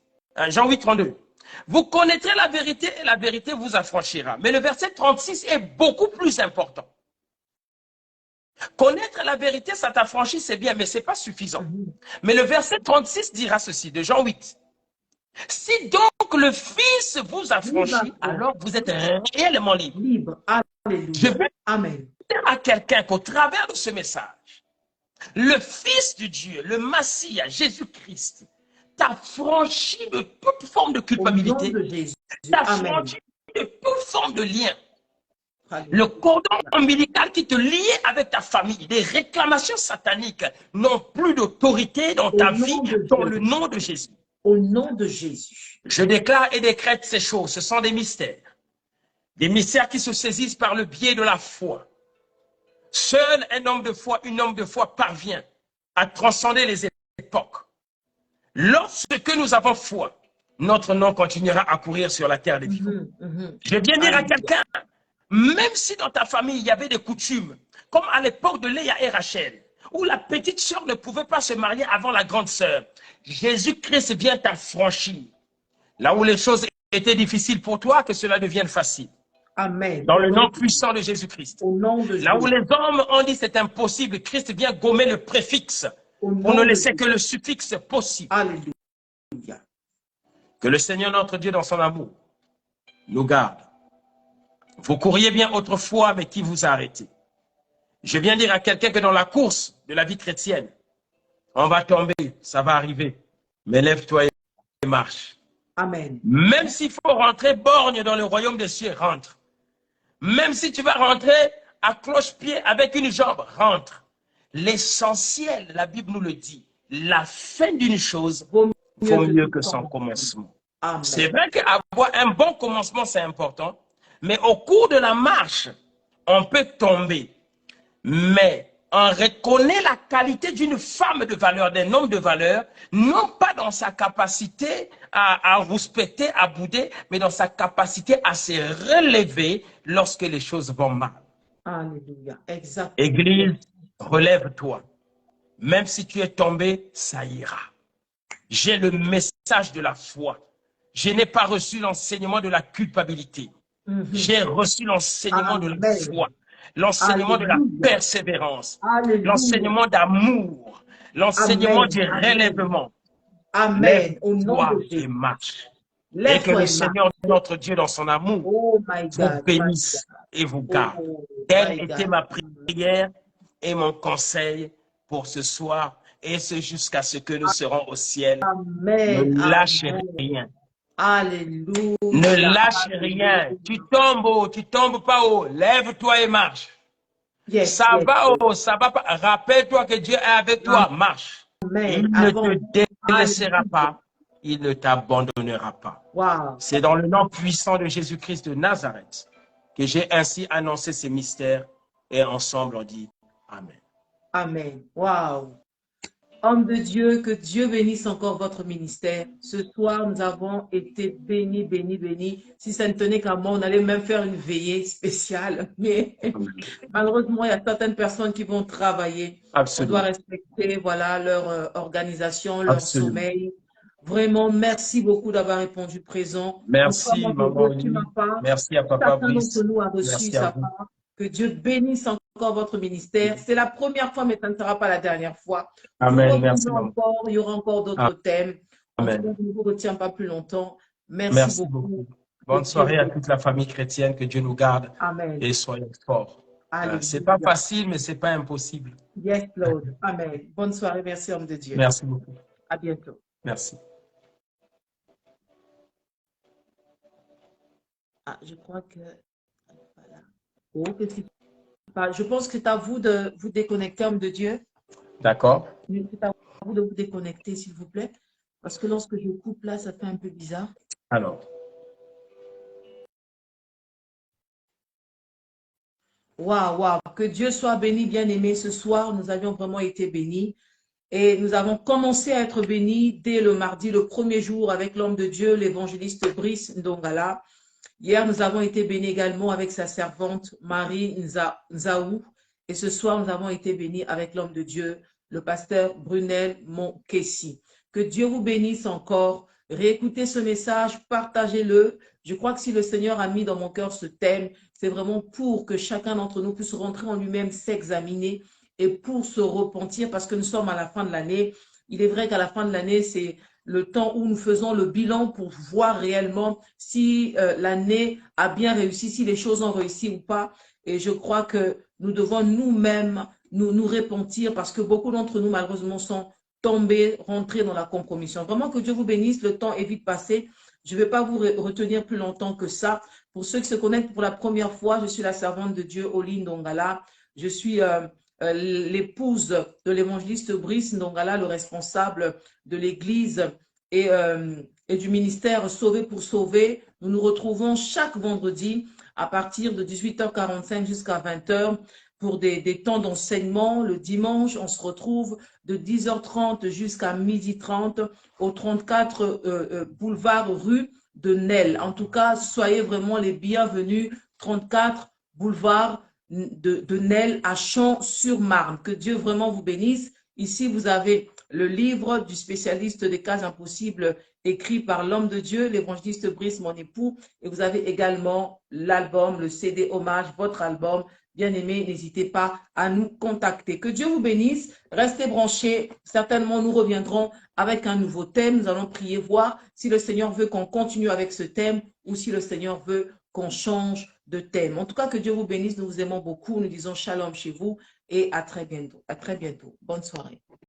Jean 8, 32. Vous connaîtrez la vérité et la vérité vous affranchira. Mais le verset 36 est beaucoup plus important. Connaître la vérité, ça t'affranchit, c'est bien, mais ce n'est pas suffisant. Mais le verset 36 dira ceci, de Jean 8. Si donc le Fils vous affranchit, alors vous êtes réellement libre. Libre. Alléluia. Je veux Amen. dire à quelqu'un qu'au travers de ce message, le Fils de Dieu, le Messie, Jésus-Christ, t'a franchi de toute forme de culpabilité, t'a franchi de toute forme de lien. Alléluia. Le cordon ombilical qui te liait avec ta famille, des réclamations sataniques n'ont plus d'autorité dans ta vie, dans le nom de Jésus. Au nom de Jésus. Je déclare et décrète ces choses. Ce sont des mystères. Des mystères qui se saisissent par le biais de la foi. Seul un homme de foi, une homme de foi parvient à transcender les époques. Lorsque nous avons foi, notre nom continuera à courir sur la terre des vivants. Je viens dire à quelqu'un, même si dans ta famille il y avait des coutumes, comme à l'époque de Léa et Rachel, où la petite sœur ne pouvait pas se marier avant la grande sœur, Jésus-Christ vient t'affranchir. Là où les choses étaient difficiles pour toi, que cela devienne facile. Amen. Dans le nom puissant de Jésus-Christ. Là où les hommes ont dit c'est impossible, Christ vient gommer le préfixe pour ne laisser que le suffixe possible. Alléluia. Que le Seigneur notre Dieu dans son amour nous garde. Vous couriez bien autrefois, mais qui vous a arrêté? Je viens dire à quelqu'un que dans la course de la vie chrétienne, on va tomber, ça va arriver. Mais lève-toi et marche. Amen. Même s'il faut rentrer borgne dans le royaume des cieux, rentre. Même si tu vas rentrer à cloche-pied avec une jambe, rentre. L'essentiel, la Bible nous le dit, la fin d'une chose vaut mieux que son commencement. C'est vrai qu'avoir un bon commencement, c'est important, mais au cours de la marche, on peut tomber. Mais on reconnaît la qualité d'une femme de valeur, d'un homme de valeur, non pas dans sa capacité à rouspéter, à bouder, mais dans sa capacité à se relever lorsque les choses vont mal. Alléluia. Exactement. Église, relève-toi. Même si tu es tombé, ça ira. J'ai le message de la foi. Je n'ai pas reçu l'enseignement de la culpabilité. J'ai reçu l'enseignement de la foi. L'enseignement de la persévérance, l'enseignement d'amour, l'enseignement du relèvement. Amen. Au nom de Jésus. Et marche. Et que le Seigneur, notre Dieu, dans son amour, vous bénisse et vous garde. Telle était ma prière et mon conseil pour ce soir, et c'est jusqu'à ce que nous serons au ciel. Amen. Ne lâchez rien. Alléluia. Ne lâche rien. Tu tombes haut, tu tombes pas haut. Lève-toi et marche. Ça va haut, ça va pas. Rappelle-toi que Dieu est avec toi. Marche. Amen. Il ne te laissera pas, il ne t'abandonnera pas. Wow. C'est dans le nom puissant de Jésus-Christ de Nazareth que j'ai ainsi annoncé ces mystères et ensemble on dit Amen. Amen. Wow. Homme de Dieu, que Dieu bénisse encore votre ministère. Ce soir, nous avons été bénis, bénis, bénis. Si ça ne tenait qu'à moi, on allait même faire une veillée spéciale. Mais malheureusement, il y a certaines personnes qui vont travailler. Absolument. On doit respecter, voilà, leur organisation, leur Absolument. sommeil. Vraiment, merci beaucoup d'avoir répondu présent. Merci, Encore, maman. je reçu ma part. Merci à Papa Chacun Brice. d'entre nous a reçu Merci à sa vous. part. Que Dieu bénisse encore votre ministère. C'est la première fois, mais ça ne sera pas la dernière fois. Amen. Merci, maman. Encore, il y aura encore d'autres thèmes. En tout cas, Amen. je ne vous retiens pas plus longtemps. Merci beaucoup. Bonne soirée à toute la famille chrétienne. Que Dieu nous garde. Amen. Et soyez forts. Alléluia. C'est pas facile, mais c'est pas impossible. Yes, Lord. Amen. Bonne soirée. Merci, homme de Dieu. Merci beaucoup. À bientôt. Merci. Ah, je crois que... Voilà. Oh, je pense que c'est à vous de vous déconnecter, homme de Dieu. D'accord. C'est à vous de vous déconnecter, s'il vous plaît. Parce que lorsque je coupe là, ça fait un peu bizarre. Alors. Waouh, waouh. Que Dieu soit béni, bien-aimé. Ce soir, nous avions vraiment été bénis. Et nous avons commencé à être bénis dès le mardi, le premier jour, avec l'homme de Dieu, l'évangéliste Brice Ndongala. Hier, nous avons été bénis également avec sa servante Marie Nzaou. Et ce soir, nous avons été bénis avec l'homme de Dieu, le pasteur Brunel Monkessi. Que Dieu vous bénisse encore. Réécoutez ce message, partagez-le. Je crois que si le Seigneur a mis dans mon cœur ce thème, c'est vraiment pour que chacun d'entre nous puisse rentrer en lui-même, s'examiner et pour se repentir, parce que nous sommes à la fin de l'année. Il est vrai qu'à la fin de l'année, c'est le temps où nous faisons le bilan pour voir réellement si l'année a bien réussi, si les choses ont réussi ou pas. Et je crois que nous devons nous-mêmes nous repentir, parce que beaucoup d'entre nous, malheureusement, sont tombés, rentrés dans la compromission. Vraiment que Dieu vous bénisse, le temps est vite passé. Je ne vais pas vous retenir plus longtemps que ça. Pour ceux qui se connectent pour la première fois, je suis la servante de Dieu, Oline Ndongala. Je suis l'épouse de l'évangéliste Brice Ndongala, le responsable de l'église et du ministère Sauver pour sauver. Nous nous retrouvons chaque vendredi à partir de 18h45 jusqu'à 20h pour des temps d'enseignement. Le dimanche, on se retrouve de 10h30 jusqu'à 12h30 au 34 boulevard rue de Nesle. En tout cas, soyez vraiment les bienvenus. 34 boulevard de Nesle à Champs-sur-Marne. Que Dieu vraiment vous bénisse. Ici, vous avez le livre du spécialiste des cas impossibles écrit par l'homme de Dieu, l'évangéliste Brice, mon époux. Et vous avez également l'album, le CD hommage, votre album. Bien-aimés, n'hésitez pas à nous contacter. Que Dieu vous bénisse. Restez branchés. Certainement, nous reviendrons avec un nouveau thème. Nous allons prier, voir si le Seigneur veut qu'on continue avec ce thème ou si le Seigneur veut qu'on change de thème. En tout cas, que Dieu vous bénisse. Nous vous aimons beaucoup. Nous disons shalom chez vous et à très bientôt. À très bientôt. Bonne soirée.